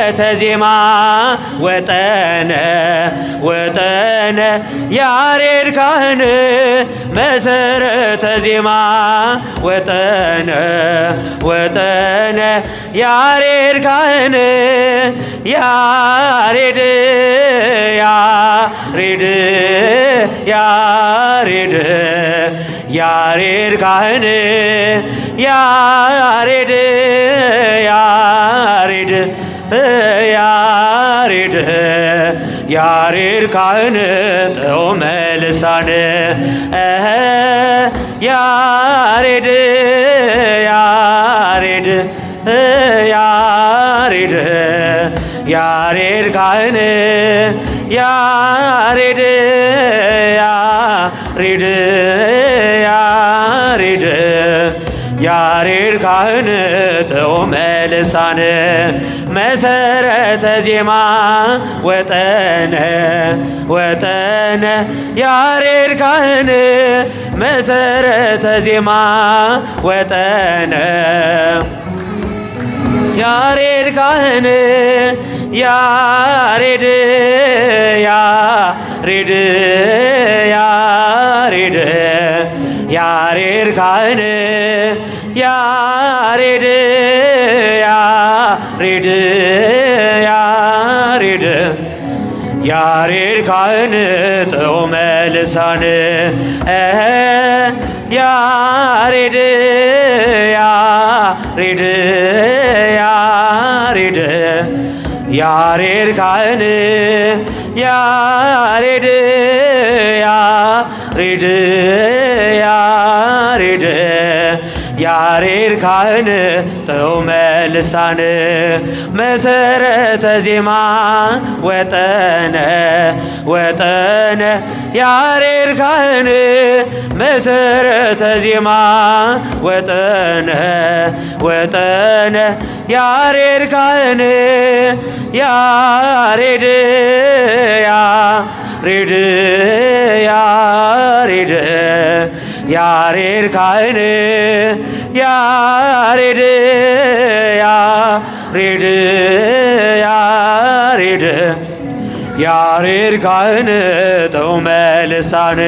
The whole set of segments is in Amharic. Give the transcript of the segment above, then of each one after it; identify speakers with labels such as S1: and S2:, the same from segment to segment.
S1: መሰረተ ዜማ ወጠነ ወጠነ ያሬድ ካህን መሰረተ ዜማ ወጠነ ወጠነ ያሬድ ካህን ያሬድ ያሬድ ያሬድ ያሬድ ካህን ያሬድ ያሬድ ያሬድ ያሬድ ካህን ጥዑመ ልሳን ያሬድ ያሬድ ያሬድ ያሬድ ካህን ያሬድ ያሬድ ያሬድ ያሬድ ካህን ጥዑመ ልሳን መሰረተ ዜማ ወጠነ ወጠነ ያሬድ ካህን መሰረተ ዜማ ወጠነ ያሬድ ካህን ያሬድ ያሬድ ያሬድ ያሬድ ካህን ያሬድ ያሬድ ያሬድ ያሬድ ካህን ጥዑመ ልሳን ያሬድ ያሬድ ያሬድ ያሬድ ካህን ያሬድ ያሬድ ያሬድ ያሬድ ካህን ጥዑመ ልሳን መሰረተ ዜማ ወጠነ ወጠነ ያሬድ ካህን መሰረተ ዜማ ወጠነ ወጠነ ያሬድ ካህን ያሬድ ያሬድ ያሬድ ያሬድ ካህን ያሬድ ያሬድ ያሬድ ያሬድ ካህን ጥዑመ ልሳን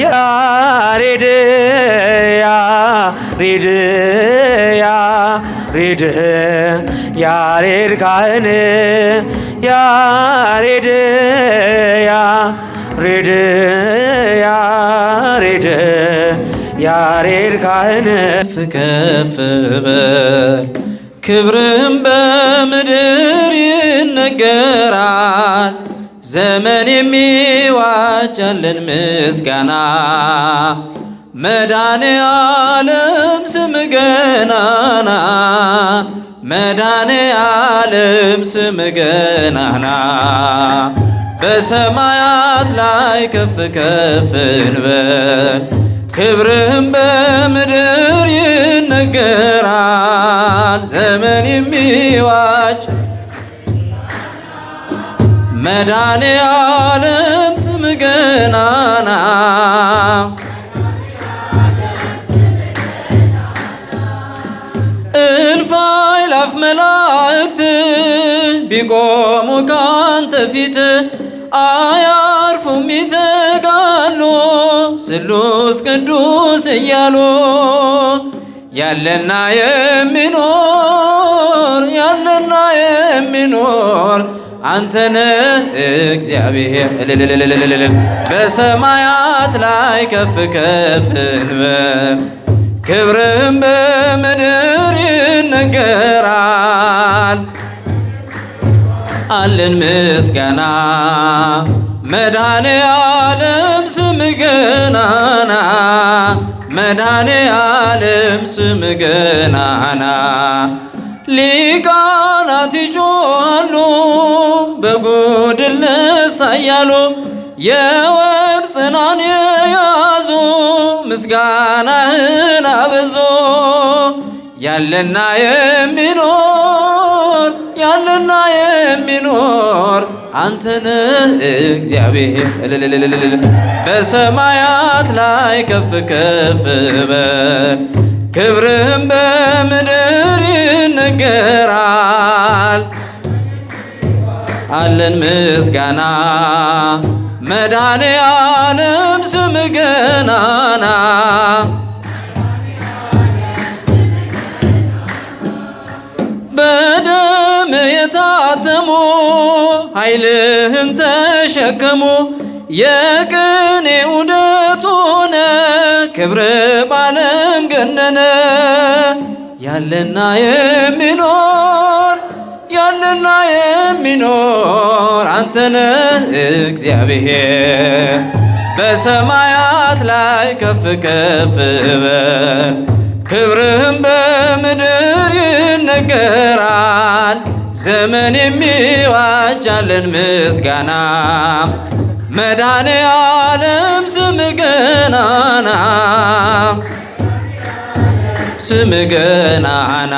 S1: ያሬድ ያሬድ ያሬድ ያሬድ ካህን ያሬድ ያሬድ ያሬድ ያሬድ ካህን
S2: ከፍ በል ክብርም በምድር ይነገራል። ዘመን የሚዋጃልን ምስጋና መድኃኔ ዓለም ስም ገናና መድኃኔ ዓለም ስም ገናና በሰማያት ላይ ከፍ ከፍ እንበል ክብርህም በምድር ይነገራል። ዘመን የሚዋጅ መድኃኔ ዓለም ስም ገናና እልፍ አእላፍ መላእክት ቢቆሙ ካንተ ፊት አያርፉም ይተጋሉ ስሉስ ቅዱስ እያሉ ያለና የሚኖር አንተነ እግዚአብሔር በሰማያት ላይ ከፍ ከፍ እንበል ክብርም በምድር ይነገራል። አለን ምስጋና መድኃኔ ዓለም ስም ገናና መድኃኔ ዓለም ስም ገናና ሊቃናት ይጮኻሉ በጎድል ነሳ እያሉ የወርቅ ጽናን የያዙ ምስጋናህን አበዙ ያለና የሚኖር አንተነ እግዚአብሔር በሰማያት ላይ ከፍ ከፍ በል ክብርህም በምድር ይነገራል። አለን ምስጋና መድኃኔ ዓለም ስምህ ገናና በደም የታተሙ ኃይልህን ተሸከሙ የቅኔ ውደት ሆነ ክብር ባለም ገነነ ያለና የሚኖር አንተነ እግዚአብሔር በሰማያት ላይ ከፍ ከፍ በል ክብርህም በምድር ይነገራል። ዘመን የሚዋጃለን ምስጋና መድኃኔ ዓለም ስምህ ገናና ስምህ ገናና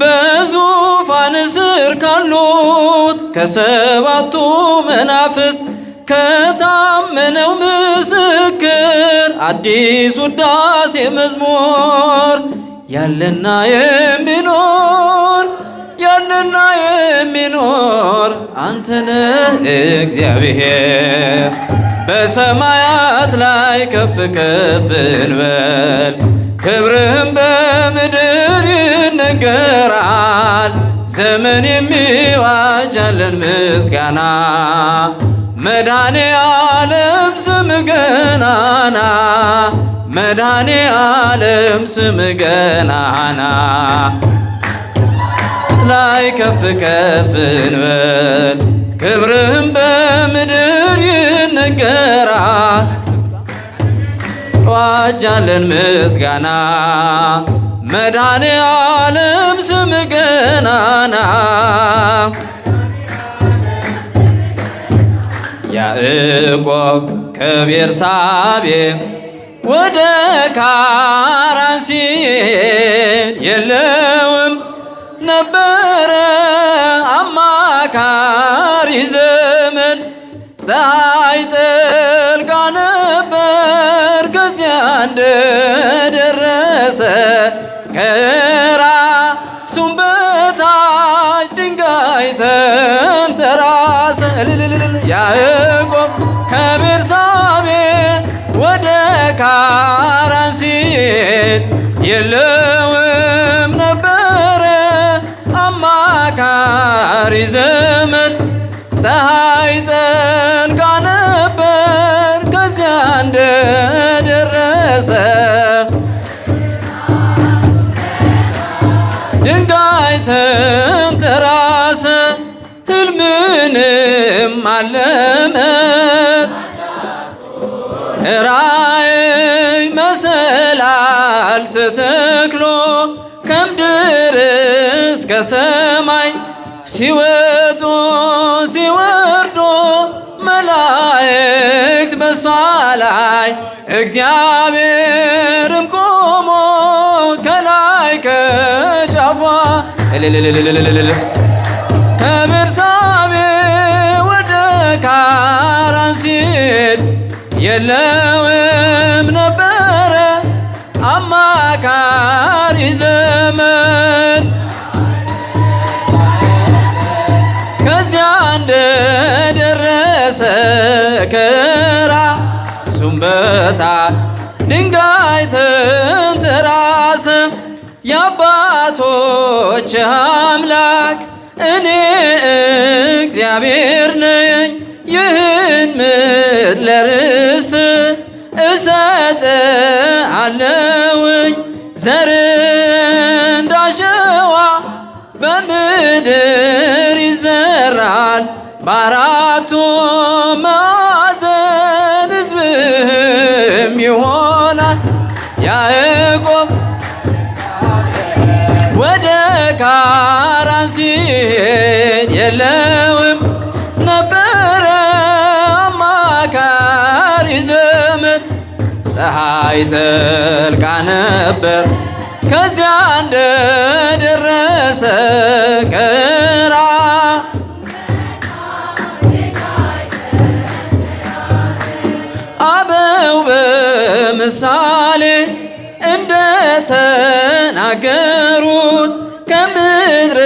S2: በዙፋን ስር ካሉት ከሰባቱ መናፍስት ከታመነው ምስክር አዲስ ውዳሴ መዝሙር ያለና የሚኖር አንተነ እግዚአብሔር በሰማያት ላይ ከፍ ከፍ እንበል ክብርህም በምድር ይነገራል። ዘመን የሚዋጃለን ምስጋና መድኃኔ ዓለም ስምህ ገናና መድኃኔ ዓለም ስምህ ገናና ላይ ከፍ ከፍ እንበል ክብርህም በምድር ይነገራል። ዋጃለን ምስጋና መድኃኔ ዓለም ስምህ ገናና ያዕቆብ ከቤርሳቤ ወደ ካራን ሲሄድ የለውም ነበረ አማካሪ ዘመድ ፀሐይ ጠልቃ ነበር ከዚያ እንደደረሰ ከራሱም በታች ድንጋይ ተንተራሰ ያዕቆብ ከቤርሳቤ ወደ ካራን ሲሄድ የለውም ነበረ አማካሪ ዘመድ ፀሐይ ጠልቃ ነበር ከዚያ እንደደረሰ ድንጋይ ተንተራሰ ሕልምንም አለመ ራእይ መሰላል ተተክሎ ከምድር እስከ ሰማይ ሲወጡ ሲወርዱ መላእክት በሷ ላይ እግዚአብሔርም ቆሞ ከላይ ከጫፏ ከቤርሳቤ ወደ ካራን ሲሄድ የለውም ነበረ አማካሪ ዘመድ ከዚያ እንደደረሰ ከራሱም በታች ድንጋይ ተንተራሰ የአባቶች አምላክ እኔ እግዚአብሔር ነኝ ይህን ምድር ለርስት እሰጥሃለሁኝ ዘር እንዳሸዋ በምድር ይዘራል በአራቱ ማዕዘን ሕዝብም ይሆናል። ያዕቆብ ወደ ካራን ሲሄድ የለውም ነበረ አማካሪ ዘመድ ፀሐይ ጠልቃ ነበር ከዚያ እንደደረሰ ከራ አበው በምሳሌ እንደ የተናገሩት ከምድር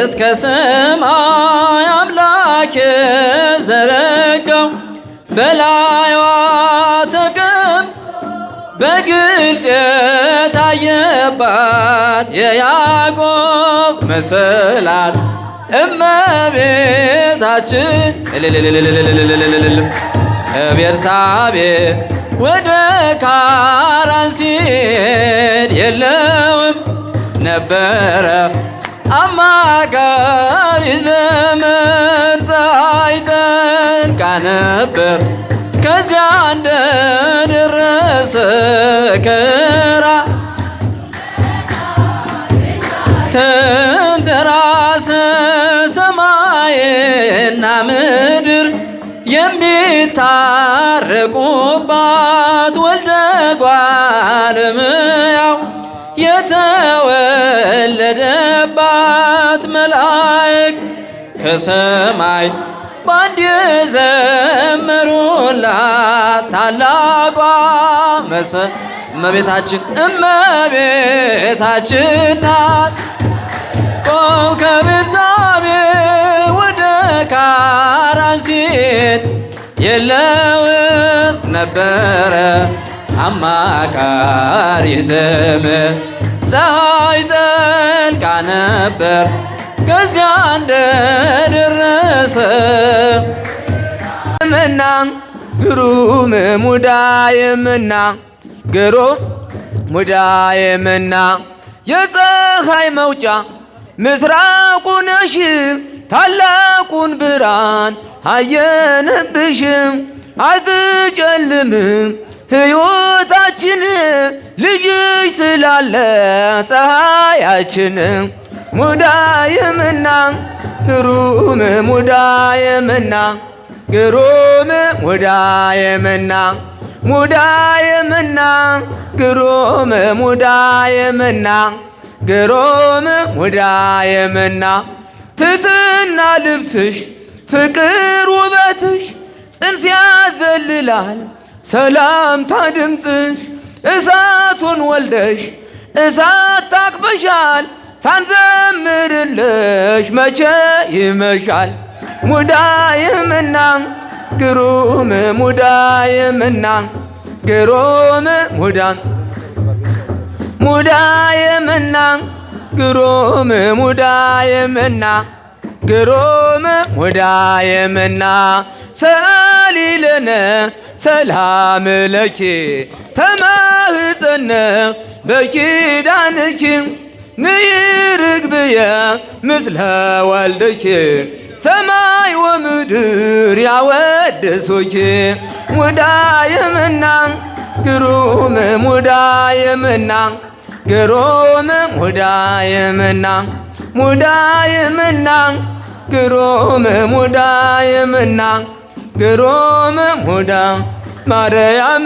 S2: እስከ ሰማይ አምላክ የዘረጋው በላይዋ ተቀም በግልጽ የታየባት የያዕቆብ መሰላል እመቤታችን ከቤርሳቤ ወደ ካራን ሲሄድ የለውም ነበረ አማካሪ ዘመድ ፀሐይ ጠልቃ ነበር ከዚያ እንደደረሰ ከራ ተንተራሰ ሰማይና ምድር የሚታረቁባት ወልደ እጓለ እመሕያው የተወለደባት መላእክት ከሰማይ ባንድ የዘመሩላት ታላቋ እመቤታችን ናት። ቆም ከቤርሳቤ ወደ ካራን ሲሄድ የለውም ነበረ አማካሪ ዘመድ ፀሐይ ጠልቃ ነበር ከዚያ እንደደረሰ
S3: ምና ግሩም ሙዳየምና ግሩም ሙዳየምና የፀሐይ መውጫ ምስራቁ ነሽ ታላቁን ብርሃን አየንብሽ አትጨልምም ሕይወታችን ልጅሽ ስላለ ፀሐያችን ሙዳየምና ግሩም ሙዳየምና ግሩም ሙዳየምና ሙዳየምና ግሩም ሙዳየምና ግሩም ሙዳየምና ትሕትና ልብስሽ ፍቅር ውበትሽ ጽንስ ያዘልላል ሰላምታ ድምፅሽ እሳቱን ወልደሽ እሳት ታቅፈሻል ሳንዘምርልሽ መቼ ይመሻል ሙዳየምና ግሩም ሙዳየምና ግሩም ሙዳየምና ግሩም ሙዳየምና ግሩም ሙዳየምና ሰአሊ ለነ ሰላም ለኪ ተማህፀነ በኪዳንኪ ንይርግብየ ምስለ ወልድኪ ሰማይ ወምድር ያወድሱኪ ሙዳየምና ግሩም ሙዳየምና ግሩም ሙዳየምና ሙዳየምና ግሩም ሙዳየምና ግሩም ሙዳ ማርያም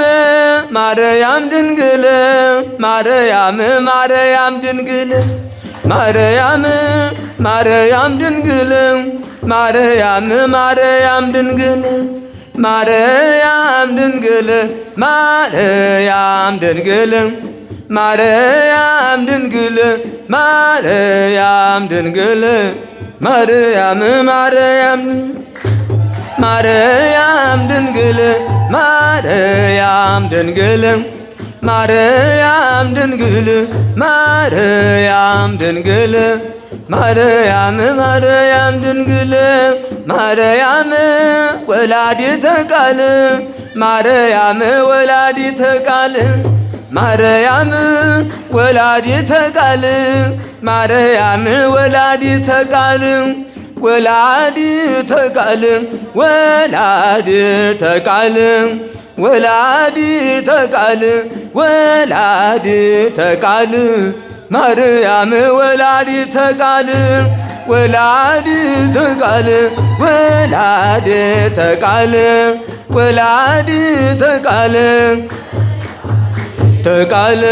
S3: ማርያም ድንግል ማርያም ማርያም ድንግል ማርያም ማርያም ድንግል ማርያም ማርያም ድንግል ማርያም ድንግል ማርያም ድንግል ማርያም ድንግል ማርያም ድንግል ማርያም ማርያም ማርያም ድንግል ማርያም ድንግል ማርያም ድንግል ማርያም ድንግል ማርያም ማርያም ድንግል ማርያም ወላዲተ ቃል ማርያም ወላዲተ ቃል ማርያም ወላዲተ ቃል ማርያም ወላዲተ ቃል ወላዲተ ቃል ወላዲተ ቃል ወላዲተ ቃል ወላዲተ ቃል ማርያም ወላዲተ ቃል ወላዲተ ቃል ወላዲተ ቃል ወላዲተ ቃል ተቃል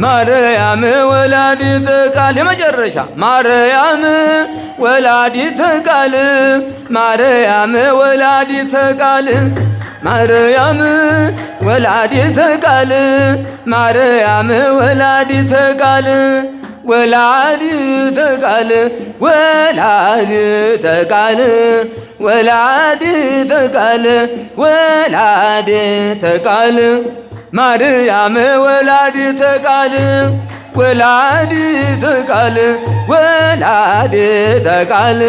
S3: ማርያም ወላዲተ ቃል የመጨረሻ ማርያም ወላዲተ ቃል ማርያም ወላዲተ ቃል ማርያም ወላዲተ ቃል ማርያም ወላዲተ ቃል ወላዲተ ቃል ወላዲተ ቃል ወላዲተ ቃል ወላዲተ ቃል ማርያም ወላዲተ ቃል ወላዲተ ቃል ወላዲተ ቃል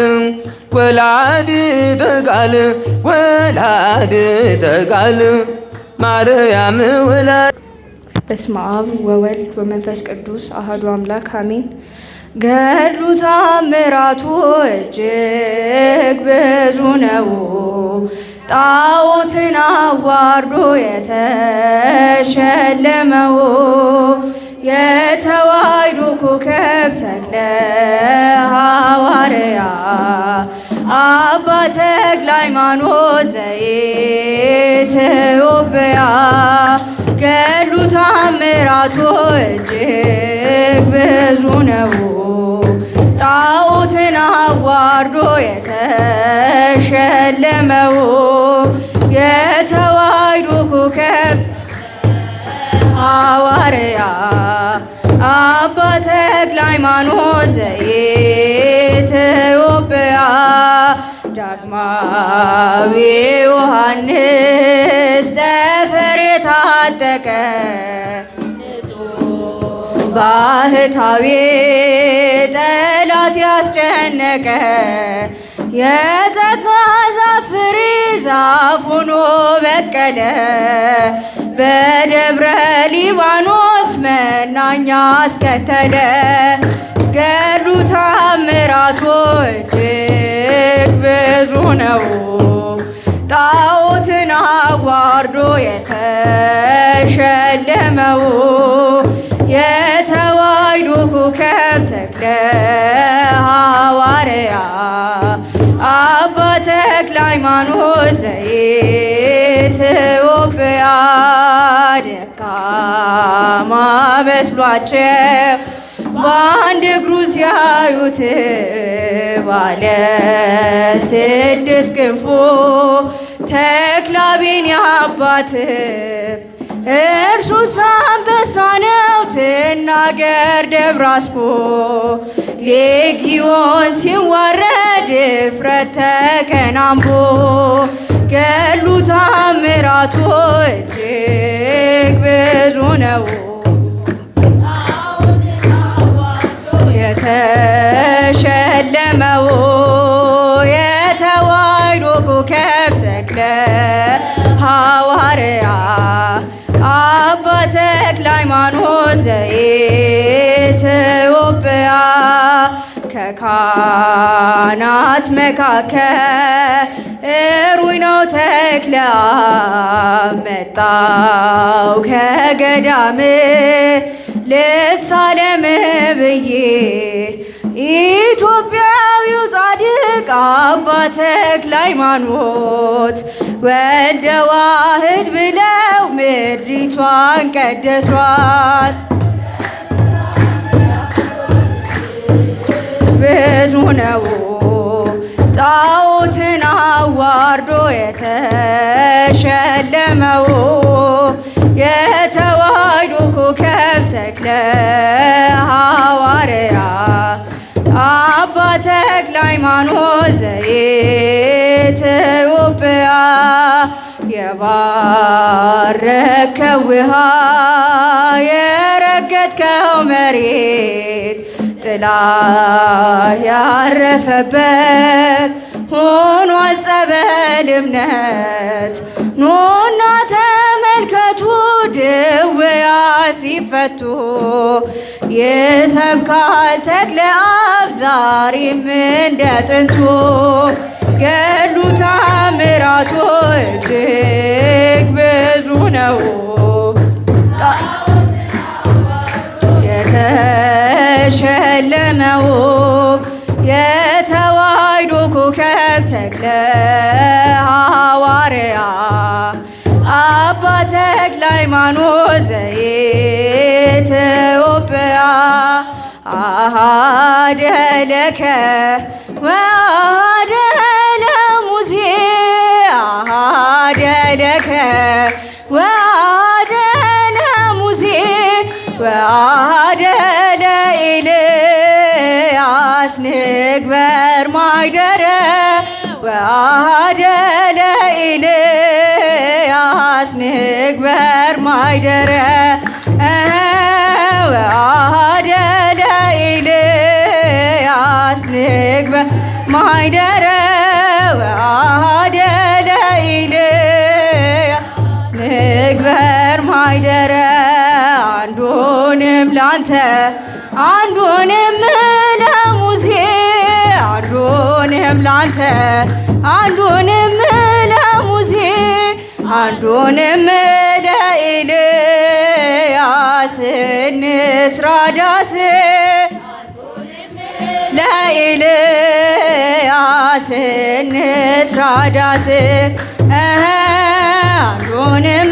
S3: ወላዲተ ቃል ወላዲተ ቃል ማርያም ወላዲተ
S4: በስመ አብ ወወልድ ወመንፈስ ቅዱስ አሐዱ አምላክ አሜን። ገድሉ ተአምራቱ እጅግ ብዙ ነው። ጣዖትን አዋርዶ የተሸለመው የተዋሕዶ ኮከብ ተክለ ሐዋርያ አባ ተክለ ሃይማኖት ዘኢትዮጵያ ገድሉ ተአምራቱ እጅግ ብዙ ነው። ጣዖትን አዋርዶ የተሸለመው የተዋሕዶ ኮከብ ሐዋርያ አባ ተክለ ሃይማኖት ዘኢትዮጵያ ዳግማዊ ዮሐንስ ጠፈር የታጠቀ ባህታዊ ጠላት ያስጨነቀ የጸጋ ዛፍ ፍሬ ዛፍ ሆኖ በቀለ በደብረ ሊባኖስ መናኛ አስከተለ። ገድሉ ተአምራቱ እጅግ ብዙ ነው። ጣዖትን አዋርዶ የተሸለመው የተዋሕዶ ኮከብ ተክለ ሐዋርያ አባ ተክለ ሃይማኖት ዘኢትዮጵያ ደካማ መስሏቸው በአንድ እግሩ ሲያዩት ባለ 6 ክንፉ ተክለ አቢን አባት እርሱስ አንበሳ ነው ትናገር ደብራስቆ ሌጊዮን ሲዋረድ እፍረት ተከናንቦ ገድሉ ተአምራቱ እጅግ ብዙ ነው። የተሸለመው የተዋሕዶ ኮከብ ተክለ ሐዋርያ አባ ተክለ ሃይማኖት ዘኢትዮጵያ ከካህናት መካከል እሩይ ነው ተክለ መጣው ከገዳም ልሳለም ብዬ ኢትዮጵያዊው ጻድቅ አባ ተክለ ሃይማኖት ወልደ ዋህድ ብለው ምድሪቷን ቀደሷት። ብዙ ነው ጣዖትን አዋርዶ የተሸለመው የተዋሕዶ ኮከብ ተክለ ሐዋርያ አባ ተክለ ሃይማኖት ዘኢትዮጵያ የባረከው ውሃ የረገጥከው መሬት ጥላ ያረፈበት ሆኗል ጸበል እምነት ኑና ተመልከቱ ድውያን ሲፈቱ ይሰብካል ተክለ አብ ዛሬም እንደ ጥንቱ ገድሉ ተአምራቱ እጅግ ብዙ ነው። የተሸለመው የተዋሕዶ ኮከብ ተክለ ሐዋርያ አባ ተክለ ሃይማኖት ዘኢትዮጵያ አሃደ ለከ ወአሃደ ለሙሴ አሃደ ለከ ንግበር ማይደረ ወአሐደ ለኤልያስ ንግበር ማይደረ ወአሐደ ለኤልያስ ንግበር ማይደረ ወአሐደ ለኤልያስ ንግበር ማይደረ አንዱንም ላንተ አንዱንም ለሙሴ አንዱንም ላንተ አንዱንም ለሙሴ አንዱንም ለኤልያስ እንስራ ዳስ ለኤልያስ እንስራ ዳስ አንዱንም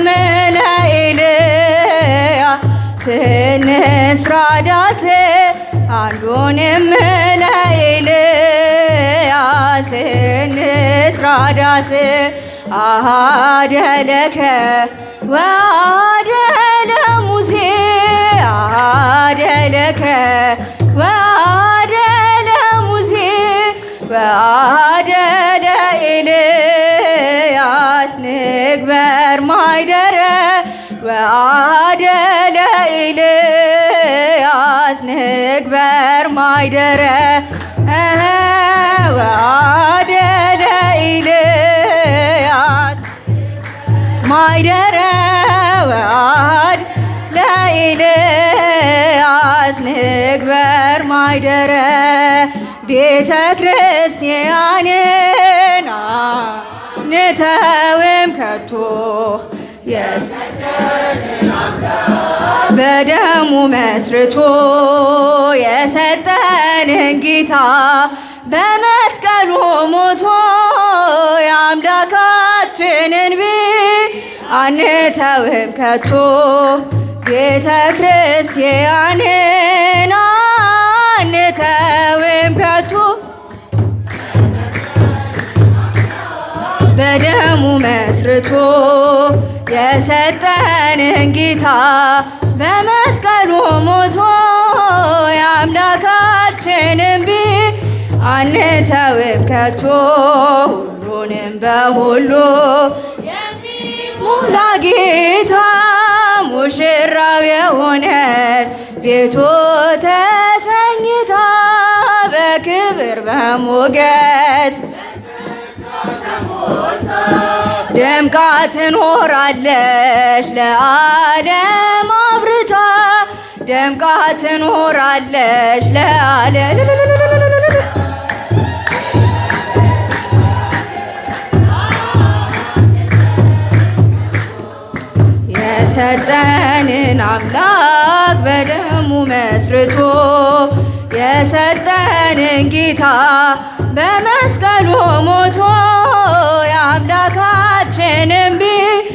S4: ለኤልያስ እንስራ ዳስ አንዱንም ለኤልያስ እንስራ ዳስ አሐደ ለከ ወአሐደ ለሙሴ አሐደ ለከ ወአሐደ ለሙሴ ወአሐደ ለኤልያስ ንግበር ማይደረ ወአሐደ ለኤልያስ ንግበር ማይደረ ወአሐደ ለኤልያስ ማይደረ ወአሐደ ለኤልያስ ንግበር ማይደረ ቤተ ክርስቲያንን አንተውም ከቶ በደሙ መስርቶ የሰጠንን ጌታ በመስቀሉ ሞቶ የአምላካችንን ቤት አንተውም ከቶ ቤተ ክርስቲያንን አንተውም ከቶ በደሙ መስርቶ የሰጠንን ጌታ በመስቀሉ ሞቶ የአምላካችንን ቤት አንተውም ከቶ ሁሉንም በሁሉ ሙላ ጌታ ሙሽራው የሆነን ቤቱ ተሰኝታ በክብር በሞገስ ደምቃ ትኖራለች ለዓለም አብርታ ደምቃ ትኖራለች ለዓለም የሰጠንን አምላክ በደሙ መስርቶ የሰጠንን ጌታ በመስቀሉ ሞቶ የአምላካችንን ቤት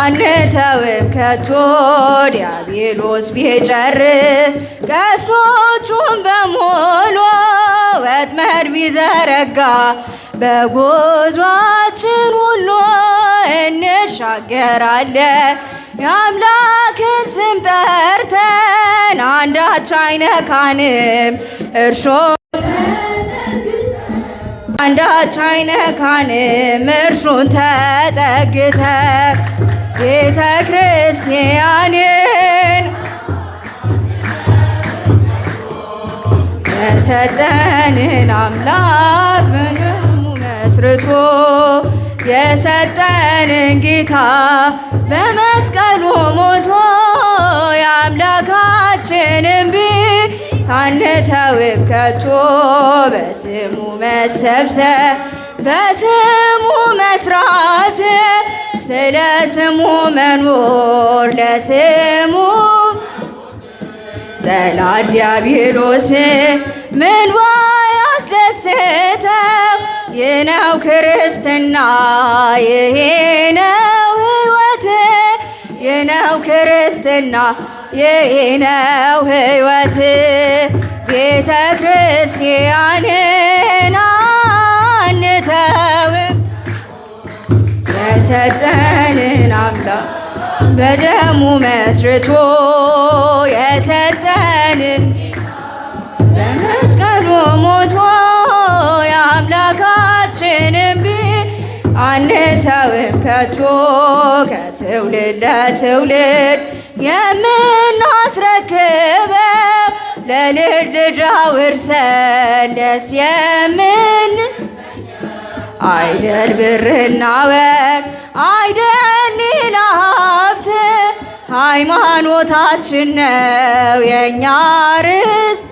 S4: አንተውም ከቶ ዲያብሎስ ቢጨርስ ቀስቶቹን በሙሉ ወጥመድ ቢዘረጋ በጉዟችን ሁሉ እንሻገራለን የአምላክን ስም ጠርተን አንዳች አይነካንም እርሾ አንዳች አይነካንም እርሱን ተጠግተን ቤተ ክርስቲያንን የሰጠንን አምላክ በደሙ መስርቶ የሰጠንን ጌታ በመስቀሉ ሞቶ የአምላካችንን ቤት አንተውም ከቶ በስሙ መሰብሰብ በስሙ መስራት ስለ ስሙ መኖር ለስሙ ጠላት ዲያብሎስ ምን ባያስደስተው ይህ ነው ክርስትና ይሄ ነው ሕይወት ይህ ነው ክርስትና ይሄ ነው ሕይወት ቤተ ክርስቲያንን አንተውም የሰጠንን አምላክ በደሙ መስርቶ የሰጠንን በመስቀሉ ሞቶ የአምላካችንን ቤት አንተውም ከቶ ከትውልድ ለትውልድ የምናስረክበው ለልጅ ልጅ አውርሰን ደስ የምን አይደል ብርና ወርቅ አይደል ሌላ ሀብት ሃይማኖታችን ነው የእኛ ርስት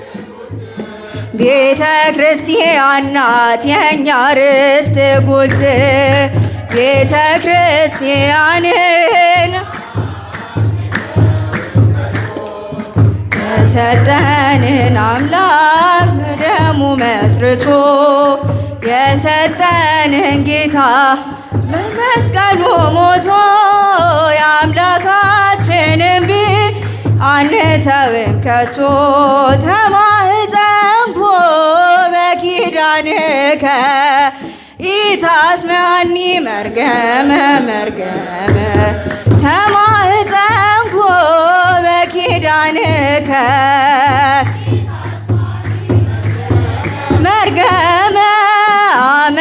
S4: ቤተ ክርስቲያን ናት የእኛ ርስት ጉልት ቤተ ክርስቲያንን የሰጠንን አምላክ በደሙ መስርቶ የሰጠንን ጌታ በመስቀሉ ሞቶ የአምላካችንን ቤት አንተውም ከቶ ተማኅፀንኩ በኪዳንከ ኢታስመዓኒ መርገመ መርገመ ተማኅፀንኩ በኪዳንከ መርገመ አመ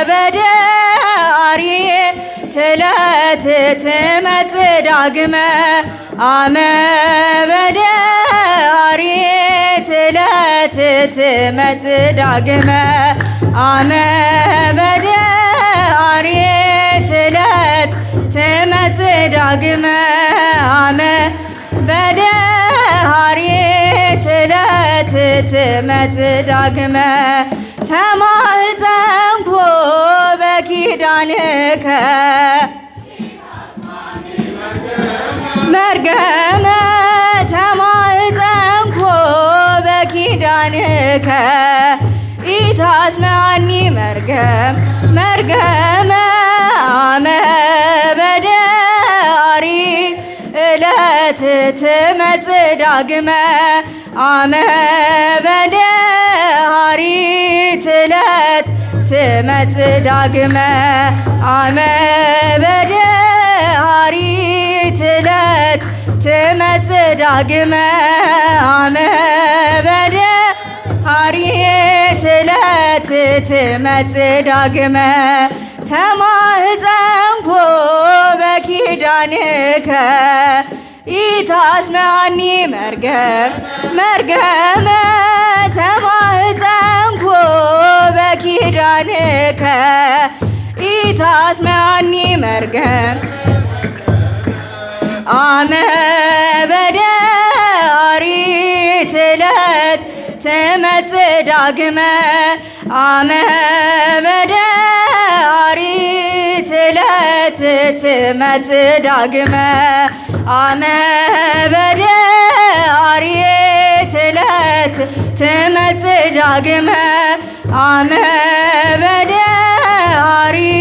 S4: በዳርየ ትለት ትመጽእ ዳግመ አመ በዳርየ ትለት ትመጽእ ዳግመ አመ በዳርየ ትለት ትመጽእ ዳግመ አመ በዳርየ ትለት ትመጽእ ዳግመ ተማኅፀንኩ በኪዳንከ መርገመ ተማኅፀንኩ በኪዳንከ ኢታስመዓኒ መርገም መርገመ አመ በዳርየ ዕለት ትመጽእ ዳግመ አመ በዳርየ ዕለት ትመጽእ ዳግመ አመ በዳርየ ዕለት ትመጽእ ዳግመ አመ በዳርየ ዕለት ትመጽእ ዳግመ ተማኅፀንኩ በኪዳንከ ኢታስመዓኒ መርገም መርገመ ተማኅፀንኩ በኪዳንከ ኢታስመዓኒ መርገም አመ በዳርየ ዕለት ትመጽእ ዳግመ አመ በዳርየ ዕለት ትመጽእ ዳግመ አመ በዳርየ ዕለት ትመጽእ ዳግመ አመ በዳርየ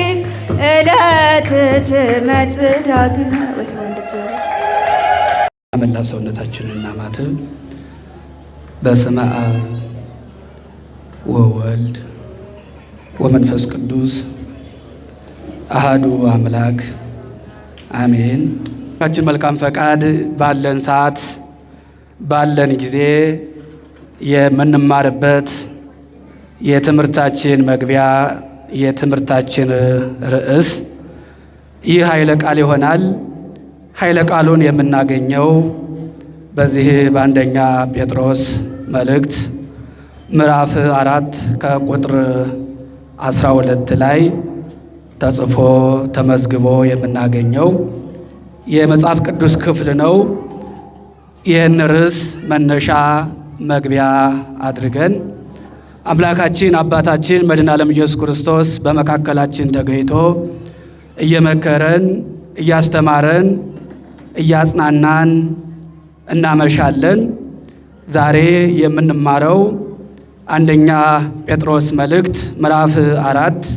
S4: ዕለት ትመጽእ ዳግመ
S5: መላ ሰውነታችንና ማተብ በስመ አብ ወወልድ ወመንፈስ ቅዱስ አሃዱ አምላክ አሜን። ችን መልካም ፈቃድ ባለን ሰዓት ባለን ጊዜ የምንማርበት የትምህርታችን መግቢያ የትምህርታችን ርዕስ ይህ ኃይለ ቃል ይሆናል። ኃይለ ቃሉን የምናገኘው በዚህ በአንደኛ ጴጥሮስ መልእክት ምዕራፍ 4 ከቁጥር 12 ላይ ተጽፎ ተመዝግቦ የምናገኘው የመጽሐፍ ቅዱስ ክፍል ነው። ይህን ርዕስ መነሻ መግቢያ አድርገን አምላካችን አባታችን መድኃኔ ዓለም ኢየሱስ ክርስቶስ በመካከላችን ተገኝቶ እየመከረን እያስተማረን እያጽናናን እናመሻለን። ዛሬ የምንማረው አንደኛ ጴጥሮስ መልእክት ምዕራፍ 4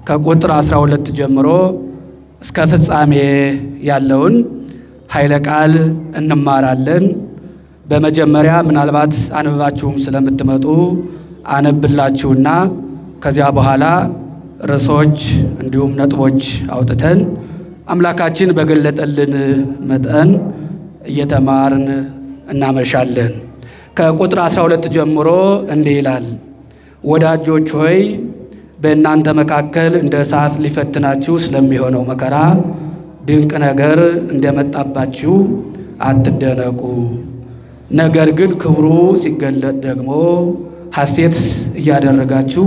S5: ከቁጥር 12 ጀምሮ እስከ ፍጻሜ ያለውን ኃይለ ቃል እንማራለን። በመጀመሪያ ምናልባት አንብባችሁም ስለምትመጡ አነብላችሁና ከዚያ በኋላ ርዕሶች እንዲሁም ነጥቦች አውጥተን አምላካችን በገለጠልን መጠን እየተማርን እናመሻለን። ከቁጥር 12 ጀምሮ እንዲህ ይላል። ወዳጆች ሆይ በእናንተ መካከል እንደ እሳት ሊፈትናችሁ ስለሚሆነው መከራ ድንቅ ነገር እንደመጣባችሁ አትደነቁ። ነገር ግን ክብሩ ሲገለጥ ደግሞ ሐሴት እያደረጋችሁ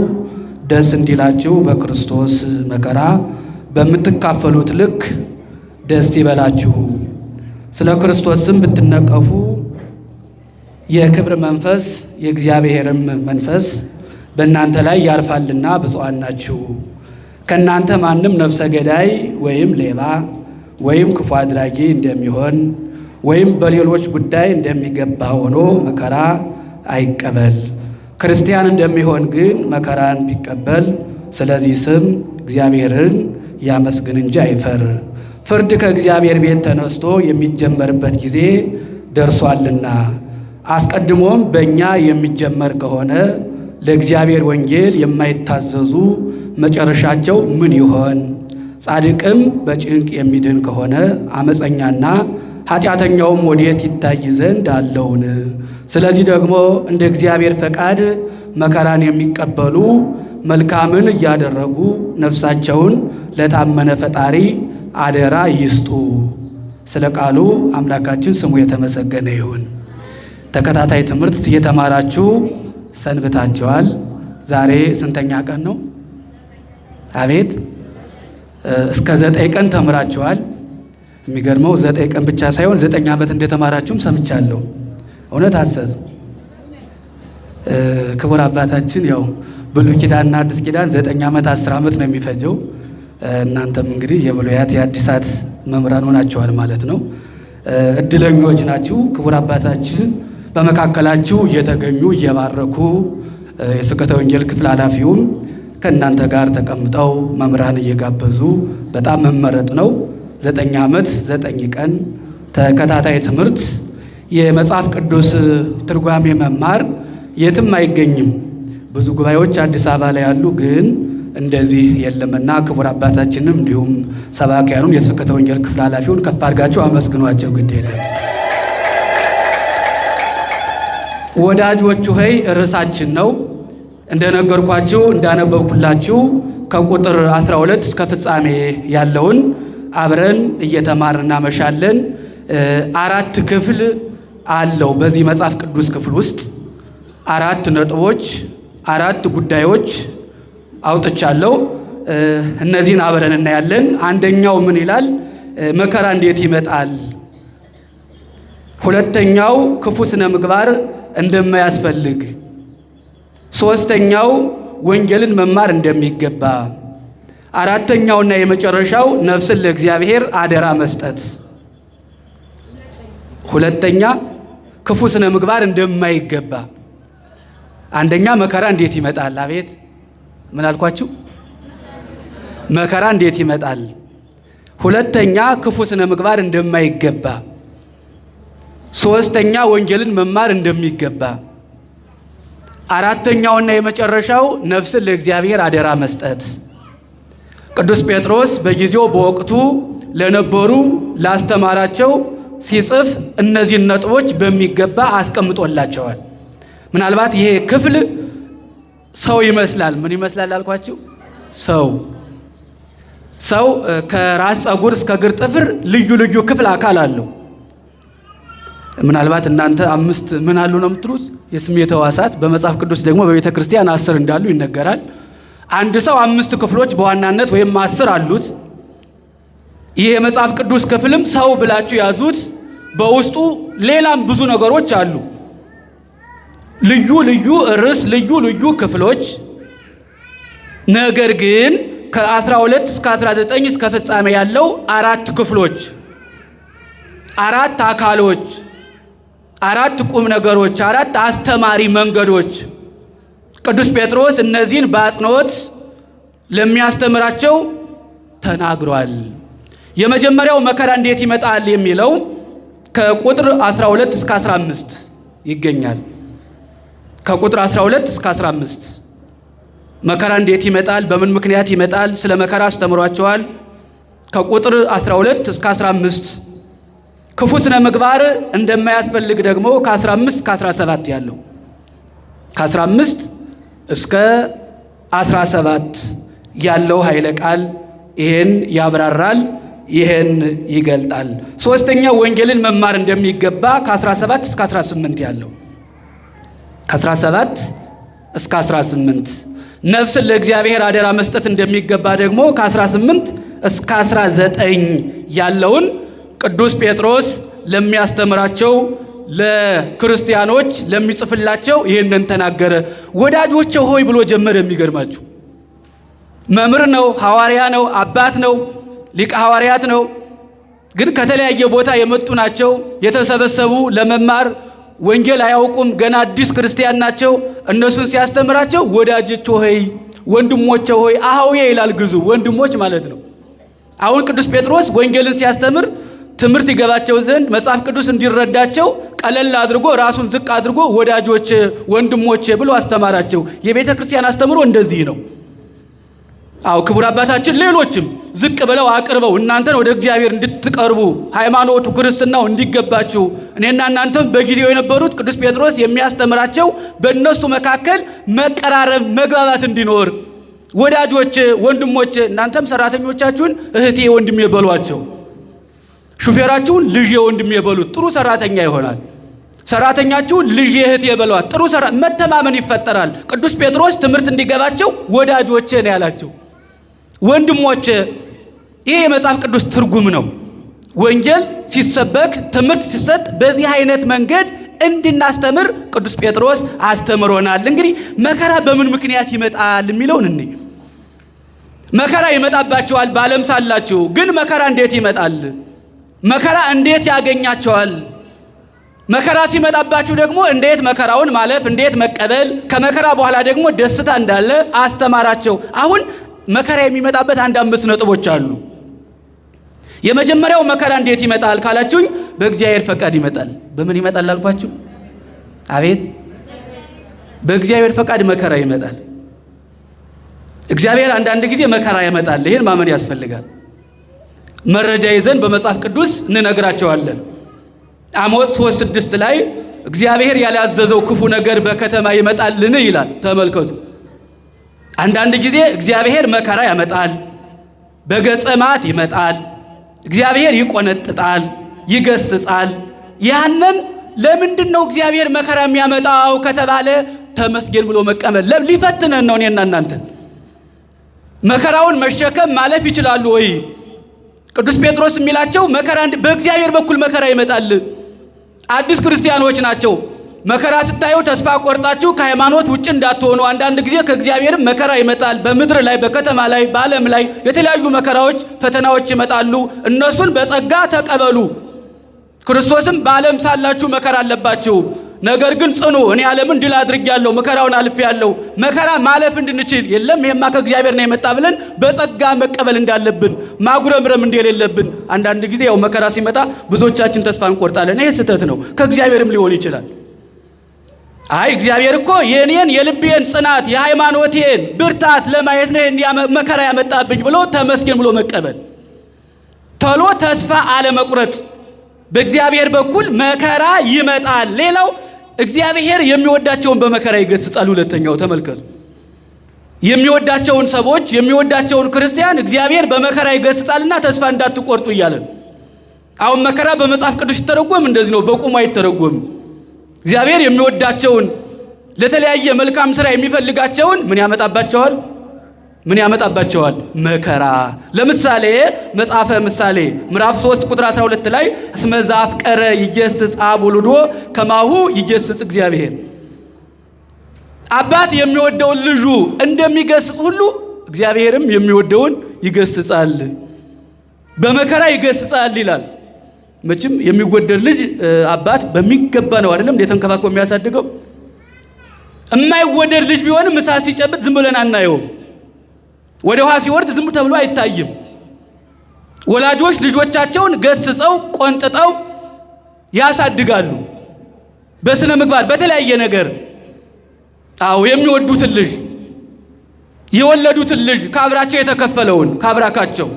S5: ደስ እንዲላችሁ በክርስቶስ መከራ በምትካፈሉት ልክ ደስ ይበላችሁ። ስለ ክርስቶስም ብትነቀፉ የክብር መንፈስ የእግዚአብሔርም መንፈስ በእናንተ ላይ ያርፋልና ብፁዓን ናችሁ። ከእናንተ ማንም ነፍሰ ገዳይ ወይም ሌባ ወይም ክፉ አድራጊ እንደሚሆን ወይም በሌሎች ጉዳይ እንደሚገባ ሆኖ መከራ አይቀበል። ክርስቲያን እንደሚሆን ግን መከራን ቢቀበል ስለዚህ ስም እግዚአብሔርን ያመስግን እንጂ አይፈር። ፍርድ ከእግዚአብሔር ቤት ተነስቶ የሚጀመርበት ጊዜ ደርሷልና፣ አስቀድሞም በእኛ የሚጀመር ከሆነ ለእግዚአብሔር ወንጌል የማይታዘዙ መጨረሻቸው ምን ይሆን? ጻድቅም በጭንቅ የሚድን ከሆነ አመፀኛና ኃጢአተኛውም ወዴት ይታይ ዘንድ አለውን? ስለዚህ ደግሞ እንደ እግዚአብሔር ፈቃድ መከራን የሚቀበሉ መልካምን እያደረጉ ነፍሳቸውን ለታመነ ፈጣሪ አደራ ይስጡ። ስለ ቃሉ አምላካችን ስሙ የተመሰገነ ይሁን። ተከታታይ ትምህርት እየተማራችሁ ሰንብታችኋል። ዛሬ ስንተኛ ቀን ነው? አቤት እስከ 9 ቀን ተምራችኋል። የሚገርመው 9 ቀን ብቻ ሳይሆን 9 ዓመት እንደተማራችሁም ሰምቻለሁ። እውነት አሰዝ ክቡር አባታችን ያው ብሉይ ኪዳንና አዲስ ኪዳን 9 ዓመት 10 ዓመት ነው የሚፈጀው። እናንተም እንግዲህ የብሉያት የአዲሳት መምህራን ሆናችኋል ማለት ነው። እድለኞች ናችሁ። ክቡር አባታችን በመካከላችሁ እየተገኙ እየባረኩ የስብከተ ወንጌል ክፍል ኃላፊውም ከእናንተ ጋር ተቀምጠው መምህራን እየጋበዙ በጣም መመረጥ ነው። 9 ዓመት 9 ቀን ተከታታይ ትምህርት የመጽሐፍ ቅዱስ ትርጓሜ መማር የትም አይገኝም። ብዙ ጉባኤዎች አዲስ አበባ ላይ ያሉ፣ ግን እንደዚህ የለምና ክቡር አባታችንም እንዲሁም ሰባኪያኑን የስብከተ ወንጌል ክፍል ኃላፊውን ከፍ አድርጋቸው አመስግኗቸው። ግድ የለም። ወዳጆቹ ሆይ ርዕሳችን ነው እንደነገርኳችሁ እንዳነበብኩላችሁ ከቁጥር 12 እስከ ፍጻሜ ያለውን አብረን እየተማርን እናመሻለን። 4 ክፍል አለው በዚህ መጽሐፍ ቅዱስ ክፍል ውስጥ 4 ነጥቦች 4 ጉዳዮች አውጥቻለሁ። እነዚህን አብረን እናያለን። አንደኛው ምን ይላል? መከራ እንዴት ይመጣል? ሁለተኛው ክፉ ስነ ምግባር እንደማያስፈልግ፣ ሶስተኛው ወንጌልን መማር እንደሚገባ፣ አራተኛውና የመጨረሻው ነፍስን ለእግዚአብሔር አደራ መስጠት። ሁለተኛ ክፉ ስነ ምግባር እንደማይገባ። አንደኛ መከራ እንዴት ይመጣል? አቤት ምን አልኳችሁ? መከራ እንዴት ይመጣል? ሁለተኛ ክፉ ስነ ምግባር እንደማይገባ፣ ሶስተኛ ወንጌልን መማር እንደሚገባ፣ አራተኛውና የመጨረሻው ነፍስን ለእግዚአብሔር አደራ መስጠት። ቅዱስ ጴጥሮስ በጊዜው በወቅቱ ለነበሩ ላስተማራቸው ሲጽፍ እነዚህን ነጥቦች በሚገባ አስቀምጦላቸዋል። ምናልባት ይሄ ክፍል ሰው ይመስላል። ምን ይመስላል አልኳችሁ? ሰው ከራስ ፀጉር እስከ እግር ጥፍር ልዩ ልዩ ክፍል አካል አለው። ምናልባት እናንተ 5 ምን አሉ ነው የምትሉት? የስሜት ሕዋሳት። በመጽሐፍ ቅዱስ ደግሞ በቤተ ክርስቲያን 10 እንዳሉ ይነገራል። አንድ ሰው 5 ክፍሎች በዋናነት ወይም 10 አሉት። ይህ የመጽሐፍ ቅዱስ ክፍልም ሰው ብላችሁ ያዙት። በውስጡ ሌላም ብዙ ነገሮች አሉ። ልዩ ልዩ ርዕስ፣ ልዩ ልዩ ክፍሎች። ነገር ግን ከ12 እስከ 19 እስከ ፍጻሜ ያለው 4 ክፍሎች፣ 4 አካሎች፣ 4 ቁም ነገሮች፣ 4 አስተማሪ መንገዶች ቅዱስ ጴጥሮስ እነዚህን በአጽንኦት ለሚያስተምራቸው ተናግሯል። የመጀመሪያው መከራ እንዴት ይመጣል የሚለው ከቁጥር 12 እስከ 15 ይገኛል። ከቁጥር 12 እስከ 15 መከራ እንዴት ይመጣል፣ በምን ምክንያት ይመጣል፣ ስለ መከራ አስተምሯቸዋል። ከቁጥር 12 እስከ 15 ክፉ ስነ ምግባር እንደማያስፈልግ ደግሞ ከ15 እስከ 17 ያለው ከ15 እስከ 17 ያለው ኃይለ ቃል ይሄን ያብራራል፣ ይሄን ይገልጣል። ሶስተኛው ወንጌልን መማር እንደሚገባ ከ17 እስከ 18 ያለው ከ17 እስከ 18 ነፍስን ለእግዚአብሔር አደራ መስጠት እንደሚገባ ደግሞ ከ18 እስከ 19 ያለውን ቅዱስ ጴጥሮስ ለሚያስተምራቸው ለክርስቲያኖች ለሚጽፍላቸው ይህንን ተናገረ። ወዳጆቼ ሆይ ብሎ ጀመረ። የሚገርማችሁ መምህር ነው፣ ሐዋርያ ነው፣ አባት ነው፣ ሊቀ ሐዋርያት ነው። ግን ከተለያየ ቦታ የመጡ ናቸው። የተሰበሰቡ ለመማር ወንጌል አያውቁም፣ ገና አዲስ ክርስቲያን ናቸው። እነሱን ሲያስተምራቸው ወዳጆቼ ሆይ፣ ወንድሞቼ ሆይ፣ አህውዬ ይላል ግዙ፣ ወንድሞች ማለት ነው። አሁን ቅዱስ ጴጥሮስ ወንጌልን ሲያስተምር ትምህርት ይገባቸው ዘንድ መጽሐፍ ቅዱስ እንዲረዳቸው ቀለል አድርጎ ራሱን ዝቅ አድርጎ ወዳጆች ወንድሞቼ ብሎ አስተማራቸው። የቤተ ክርስቲያን አስተምሮ እንደዚህ ነው። አው ክቡር አባታችን ሌሎችም ዝቅ ብለው አቅርበው እናንተን ወደ እግዚአብሔር እንድትቀርቡ ሃይማኖቱ ክርስትናው እንዲገባችሁ እኔና እናንተም በጊዜው የነበሩት ቅዱስ ጴጥሮስ የሚያስተምራቸው በእነሱ መካከል መቀራረብ መግባባት እንዲኖር ወዳጆች ወንድሞቼ፣ እናንተም ሰራተኞቻችሁን እህቴ ወንድሜ በሏቸው፣ ሹፌራችሁን ልጄ ወንድሜ በሉት፣ ጥሩ ሰራተኛ ይሆናል። ሰራተኛችሁን ልጄ እህቴ በሏት፣ ጥሩ መተማመን ይፈጠራል። ቅዱስ ጴጥሮስ ትምህርት እንዲገባቸው ወዳጆቼ ነው ያላቸው፣ ወንድሞቼ። ይሄ የመጽሐፍ ቅዱስ ትርጉም ነው። ወንጌል ሲሰበክ ትምህርት ሲሰጥ በዚህ አይነት መንገድ እንድናስተምር ቅዱስ ጴጥሮስ አስተምሮናል። እንግዲህ መከራ በምን ምክንያት ይመጣል የሚለውን እኔ መከራ ይመጣባቸዋል በዓለም ሳላችሁ፣ ግን መከራ እንዴት ይመጣል? መከራ እንዴት ያገኛቸዋል? መከራ ሲመጣባችሁ ደግሞ እንዴት መከራውን ማለፍ፣ እንዴት መቀበል፣ ከመከራ በኋላ ደግሞ ደስታ እንዳለ አስተማራቸው። አሁን መከራ የሚመጣበት አንድ 5 ነጥቦች አሉ። የመጀመሪያው መከራ እንዴት ይመጣል ካላችሁኝ፣ በእግዚአብሔር ፈቃድ ይመጣል። በምን ይመጣል አልኳችሁ? አቤት፣ በእግዚአብሔር ፈቃድ መከራ ይመጣል። እግዚአብሔር አንዳንድ ጊዜ መከራ ያመጣል። ይሄን ማመን ያስፈልጋል። መረጃ ይዘን በመጽሐፍ ቅዱስ እንነግራቸዋለን። አሞጽ 3:6 ላይ እግዚአብሔር ያላዘዘው ክፉ ነገር በከተማ ይመጣልን ይላል። ተመልከቱ። አንዳንድ ጊዜ እግዚአብሔር መከራ ያመጣል፣ በገጸ መዓት ይመጣል፣ እግዚአብሔር ይቆነጥጣል፣ ይገስጻል። ያንን ለምንድን ነው እግዚአብሔር መከራ የሚያመጣው ከተባለ ተመስገን ብሎ መቀበል። ሊፈትነን ነው። እኔና እናንተ መከራውን መሸከም ማለፍ ይችላሉ ወይ? ቅዱስ ጴጥሮስ የሚላቸው መከራ በእግዚአብሔር በኩል መከራ ይመጣል። አዲስ ክርስቲያኖች ናቸው። መከራ ስታዩ ተስፋ ቆርጣችሁ ከሃይማኖት ውጭ እንዳትሆኑ። አንዳንድ ጊዜ ከእግዚአብሔርም መከራ ይመጣል። በምድር ላይ፣ በከተማ ላይ፣ በዓለም ላይ የተለያዩ መከራዎች፣ ፈተናዎች ይመጣሉ። እነሱን በጸጋ ተቀበሉ። ክርስቶስም በዓለም ሳላችሁ መከራ አለባችሁ፣ ነገር ግን ጽኑ፣ እኔ ዓለምን ድል አድርጌያለሁ፣ መከራውን አልፌያለሁ። መከራ ማለፍ እንድንችል የለም ይሄማ ከእግዚአብሔር ነው የመጣ ብለን በጸጋ መቀበል እንዳለብን፣ ማጉረምረም እንደሌለብን። አንዳንድ ጊዜ ያው መከራ ሲመጣ ብዙዎቻችን ተስፋ እንቆርጣለን። ይሄ ስህተት ነው። ከእግዚአብሔርም ሊሆን ይችላል። አይ እግዚአብሔር እኮ የኔን የልቤን ጽናት የሃይማኖቴን ብርታት ለማየት ነው ይሄን መከራ ያመጣብኝ ብሎ ተመስገን ብሎ መቀበል። ቶሎ ተስፋ አለመቁረጥ። በእግዚአብሔር በኩል መከራ ይመጣል። ሌላው እግዚአብሔር የሚወዳቸውን በመከራ ይገስጻል። ሁለተኛው ተመልከቱ። የሚወዳቸውን ሰዎች የሚወዳቸውን ክርስቲያን እግዚአብሔር በመከራ ይገስጻልና ተስፋ እንዳትቆርጡ እያለን። አሁን መከራ በመጽሐፍ ቅዱስ ሲተረጎም እንደዚህ ነው፣ በቁሙ አይተረጎም። እግዚአብሔር የሚወዳቸውን ለተለያየ መልካም ስራ የሚፈልጋቸውን ምን ያመጣባቸዋል? ምን ያመጣባቸዋል? መከራ። ለምሳሌ መጽሐፈ ምሳሌ ምዕራፍ 3 ቁጥር 12 ላይ እስመ ዘአፍቀረ ይገስጽ አብ ወልዶ ከማሁ ይገስጽ እግዚአብሔር። አባት የሚወደውን ልጁ እንደሚገስጽ ሁሉ እግዚአብሔርም የሚወደውን ይገስጻል፣ በመከራ ይገስጻል ይላል። መቼም የሚወደድ ልጅ አባት በሚገባ ነው አይደለም እንደ ተንከባክቦ የሚያሳድገው። የማይወደድ ልጅ ቢሆንም ምሳ ሲጨብጥ ዝም ብለን አናየውም። ወደ ውሃ ሲወርድ ዝም ተብሎ አይታይም። ወላጆች ልጆቻቸውን ገስጸው ቆንጥጠው ያሳድጋሉ፣ በስነ ምግባር በተለያየ ነገር። አዎ የሚወዱትን ልጅ የወለዱትን ልጅ ካብራቸው የተከፈለውን ካብራካቸው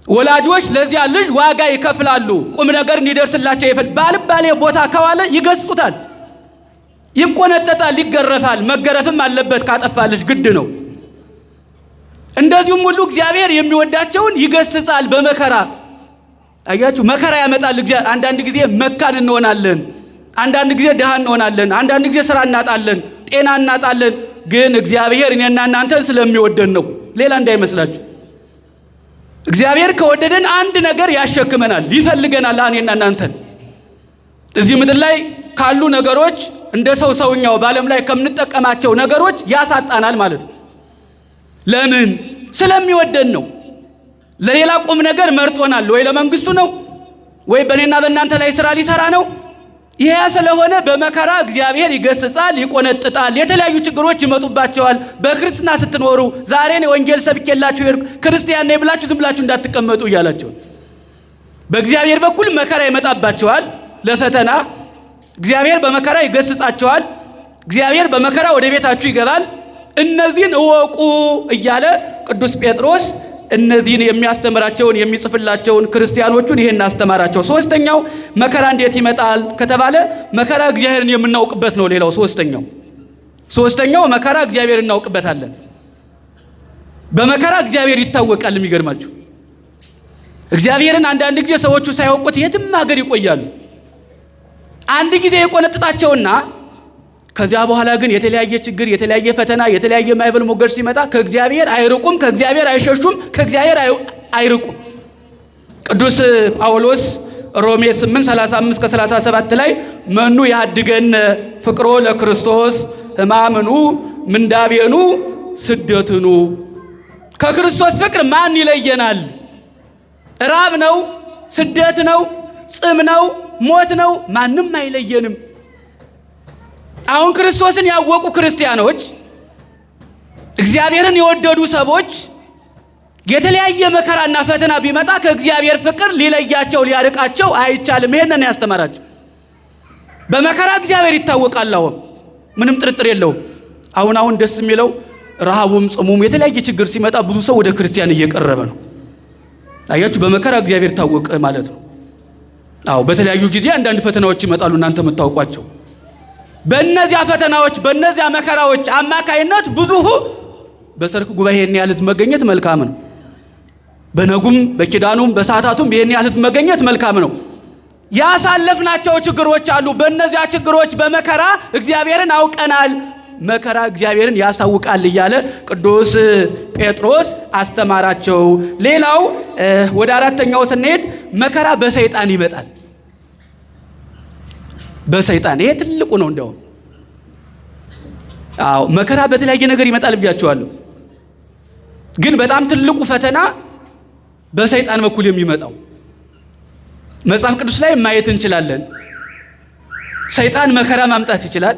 S5: ወላጆች ለዚያ ልጅ ዋጋ ይከፍላሉ። ቁም ነገር እንዲደርስላቸው ባልባሌ ቦታ ከዋለ ይገስጹታል፣ ይቆነጠጣል፣ ይገረፋል። መገረፍም አለበት ካጠፋ ልጅ ግድ ነው። እንደዚሁም ሁሉ እግዚአብሔር የሚወዳቸውን ይገስጻል በመከራ። አያችሁ መከራ ያመጣል እግዚአብሔር። አንዳንድ ጊዜ መካን እንሆናለን፣ አንዳንድ ጊዜ ድሃ እንሆናለን፣ አንዳንድ ጊዜ ስራ እናጣለን፣ ጤና እናጣለን። ግን እግዚአብሔር እኔና እናንተን ስለሚወደን ነው፣ ሌላ እንዳይመስላችሁ። እግዚአብሔር ከወደደን አንድ ነገር ያሸክመናል፣ ይፈልገናል። እኔና እናንተን እዚህ ምድር ላይ ካሉ ነገሮች እንደ ሰውኛው በዓለም ላይ ከምንጠቀማቸው ነገሮች ያሳጣናል ማለት ነው። ለምን? ስለሚወደን ነው። ለሌላ ቁም ነገር መርጦናል። ወይ ለመንግስቱ ነው፣ ወይ በእኔና በእናንተ ላይ ስራ ሊሰራ ነው። ይሄ ስለሆነ በመከራ እግዚአብሔር ይገስጻል፣ ይቆነጥጣል። የተለያዩ ችግሮች ይመጡባቸዋል። በክርስትና ስትኖሩ ዛሬ ነው ወንጌል ሰብኬላችሁ ክርስቲያን ነኝ ብላችሁ ዝም ብላችሁ እንዳትቀመጡ እያላችሁ በእግዚአብሔር በኩል መከራ ይመጣባቸዋል። ለፈተና እግዚአብሔር በመከራ ይገስጻቸዋል። እግዚአብሔር በመከራ ወደ ቤታችሁ ይገባል። እነዚህን እወቁ እያለ ቅዱስ ጴጥሮስ እነዚህን የሚያስተምራቸውን የሚጽፍላቸውን ክርስቲያኖቹን ይሄን አስተማራቸው። ሶስተኛው መከራ እንዴት ይመጣል ከተባለ መከራ እግዚአብሔርን የምናውቅበት ነው። ሌላው ሶስተኛው መከራ እግዚአብሔርን እናውቅበታለን። በመከራ እግዚአብሔር ይታወቃል። የሚገርማችሁ እግዚአብሔርን አንዳንድ ጊዜ ሰዎቹ ሳያውቁት የትም ሀገር ይቆያሉ። አንድ ጊዜ የቆነጥጣቸውና ከዚያ በኋላ ግን የተለያየ ችግር፣ የተለያየ ፈተና፣ የተለያየ ማዕበል ሞገድ ሲመጣ ከእግዚአብሔር አይርቁም፣ ከእግዚአብሔር አይሸሹም፣ ከእግዚአብሔር አይርቁም። ቅዱስ ጳውሎስ ሮሜ 8:35-37 ላይ መኑ ያድገን ፍቅሮ ለክርስቶስ ሕማምኑ ምንዳቤኑ ስደትኑ፣ ከክርስቶስ ፍቅር ማን ይለየናል? ራብ ነው፣ ስደት ነው፣ ጽም ነው፣ ሞት ነው፣ ማንም አይለየንም። አሁን ክርስቶስን ያወቁ ክርስቲያኖች፣ እግዚአብሔርን የወደዱ ሰዎች የተለያየ መከራና ፈተና ቢመጣ ከእግዚአብሔር ፍቅር ሊለያቸው ሊያርቃቸው አይቻልም። ይሄንን ያስተማራቸው በመከራ እግዚአብሔር ይታወቃል። ምንም ጥርጥር የለውም። አሁን ደስ የሚለው ረሃቡም ጽሙም የተለያየ ችግር ሲመጣ ብዙ ሰው ወደ ክርስቲያን እየቀረበ ነው። አያችሁ በመከራ እግዚአብሔር ታወቀ ማለት ነው። በተለያዩ ጊዜ አንዳንድ ፈተናዎች ይመጣሉ፣ እናንተ የምታውቋቸው። በእነዚያ ፈተናዎች በእነዚያ መከራዎች አማካይነት ብዙ በሰርክ ጉባኤ ይሄን ያህል ሕዝብ መገኘት መልካም ነው። በነጉም በኪዳኑም በሰዓታቱም ይሄን ያህል ሕዝብ መገኘት መልካም ነው። ያሳለፍናቸው ችግሮች አሉ። በእነዚያ ችግሮች በመከራ እግዚአብሔርን አውቀናል። መከራ እግዚአብሔርን ያሳውቃል እያለ ቅዱስ ጴጥሮስ አስተማራቸው። ሌላው ወደ አራተኛው ስንሄድ መከራ በሰይጣን ይመጣል። በሰይጣን ይሄ ትልቁ ነው። እንደውም መከራ በተለያየ ነገር ይመጣል ብያቸዋለሁ። ግን በጣም ትልቁ ፈተና በሰይጣን በኩል የሚመጣው መጽሐፍ ቅዱስ ላይ ማየት እንችላለን። ሰይጣን መከራ ማምጣት ይችላል።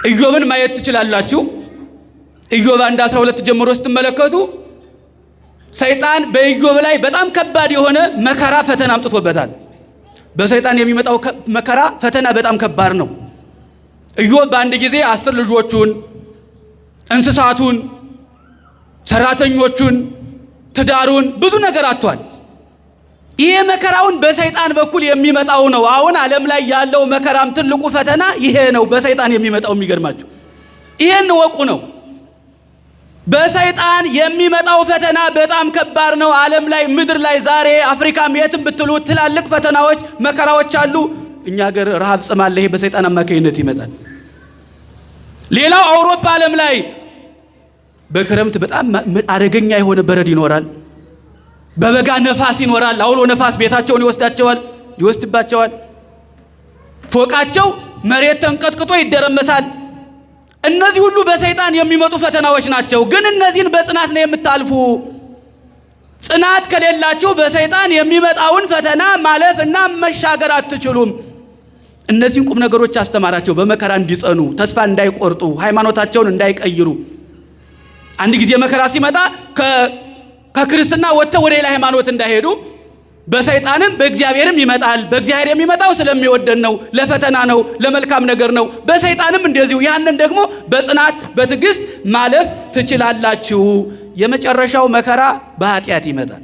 S5: ኢዮብን ማየት ትችላላችሁ። ኢዮብ 1:12 ጀምሮ ስትመለከቱ ሰይጣን በኢዮብ ላይ በጣም ከባድ የሆነ መከራ ፈተና አምጥቶበታል። በሰይጣን የሚመጣው መከራ ፈተና በጣም ከባድ ነው። ኢዮብ በአንድ ጊዜ 10 ልጆቹን፣ እንስሳቱን፣ ሰራተኞቹን፣ ትዳሩን ብዙ ነገር አጥቷል። ይሄ መከራውን በሰይጣን በኩል የሚመጣው ነው። አሁን ዓለም ላይ ያለው መከራም ትልቁ ፈተና ይሄ ነው፣ በሰይጣን የሚመጣው። የሚገርማችሁ ይሄን ወቁ ነው። በሰይጣን የሚመጣው ፈተና በጣም ከባድ ነው። ዓለም ላይ ምድር ላይ ዛሬ አፍሪካም የትም ብትሉ ትላልቅ ፈተናዎች መከራዎች አሉ። እኛ ሀገር ረሃብ ጽም አለ። ይሄ በሰይጣን አማካይነት ይመጣል። ሌላው አውሮፓ ዓለም ላይ በክረምት በጣም አደገኛ የሆነ በረድ ይኖራል። በበጋ ነፋስ ይኖራል። አውሎ ነፋስ ቤታቸውን ይወስድባቸዋል። ፎቃቸው መሬት ተንቀጥቅጦ ይደረመሳል። እነዚህ ሁሉ በሰይጣን የሚመጡ ፈተናዎች ናቸው። ግን እነዚህን በጽናት ነው የምታልፉ። ጽናት ከሌላችሁ በሰይጣን የሚመጣውን ፈተና ማለፍ እና መሻገር አትችሉም። እነዚህን ቁም ነገሮች አስተማራቸው። በመከራ እንዲጸኑ፣ ተስፋ እንዳይቆርጡ፣ ሃይማኖታቸውን እንዳይቀይሩ። አንድ ጊዜ መከራ ሲመጣ ከክርስትና ወጥተው ወደ ሌላ ሃይማኖት እንዳይሄዱ። በሰይጣንም በእግዚአብሔርም ይመጣል። በእግዚአብሔር የሚመጣው ስለሚወደን ነው፣ ለፈተና ነው፣ ለመልካም ነገር ነው። በሰይጣንም እንደዚሁ። ያንን ደግሞ በጽናት በትዕግስት ማለፍ ትችላላችሁ። የመጨረሻው መከራ በኃጢአት ይመጣል።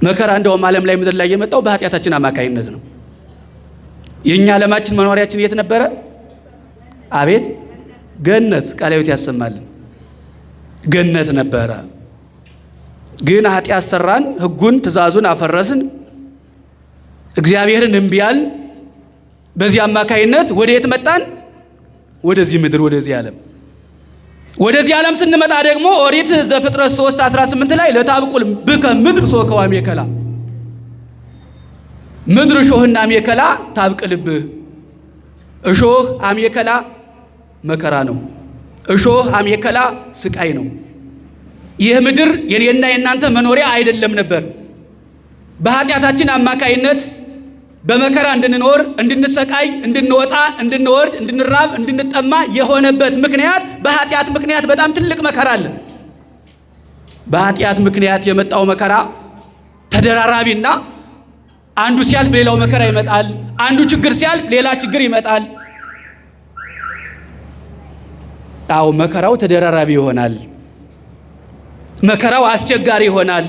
S5: መከራ እንደውም ዓለም ላይ ምድር ላይ የመጣው በኃጢአታችን አማካይነት ነው። የኛ ዓለማችን መኖሪያችን የት ነበረ? አቤት ገነት፣ ቃለ ሕይወት ያሰማልን። ገነት ነበረ። ግን ኃጢአት ሰራን፣ ሕጉን ትእዛዙን አፈረስን፣ እግዚአብሔርን እምቢ አልን። በዚህ አማካይነት ወደ የት መጣን? ወደዚህ ምድር፣ ወደዚህ ዓለም። ወደዚህ ዓለም ስንመጣ ደግሞ ኦሪት ዘፍጥረት 3:18 ላይ ለታብቁል ብከ ምድር ሶከ ወአሜከላ፣ ምድር እሾህና አሜከላ ታብቅልብህ። እሾህ አሜከላ መከራ ነው። እሾህ አሜከላ ስቃይ ነው። ይህ ምድር የኔና የናንተ መኖሪያ አይደለም ነበር። በኃጢአታችን አማካይነት በመከራ እንድንኖር፣ እንድንሰቃይ፣ እንድንወጣ፣ እንድንወርድ፣ እንድንራብ፣ እንድንጠማ የሆነበት ምክንያት በኃጢአት ምክንያት በጣም ትልቅ መከራ አለ። በኃጢአት ምክንያት የመጣው መከራ ተደራራቢና አንዱ ሲያልፍ ሌላው መከራ ይመጣል። አንዱ ችግር ሲያልፍ ሌላ ችግር ይመጣል። አዎ መከራው ተደራራቢ ይሆናል። መከራው አስቸጋሪ ይሆናል።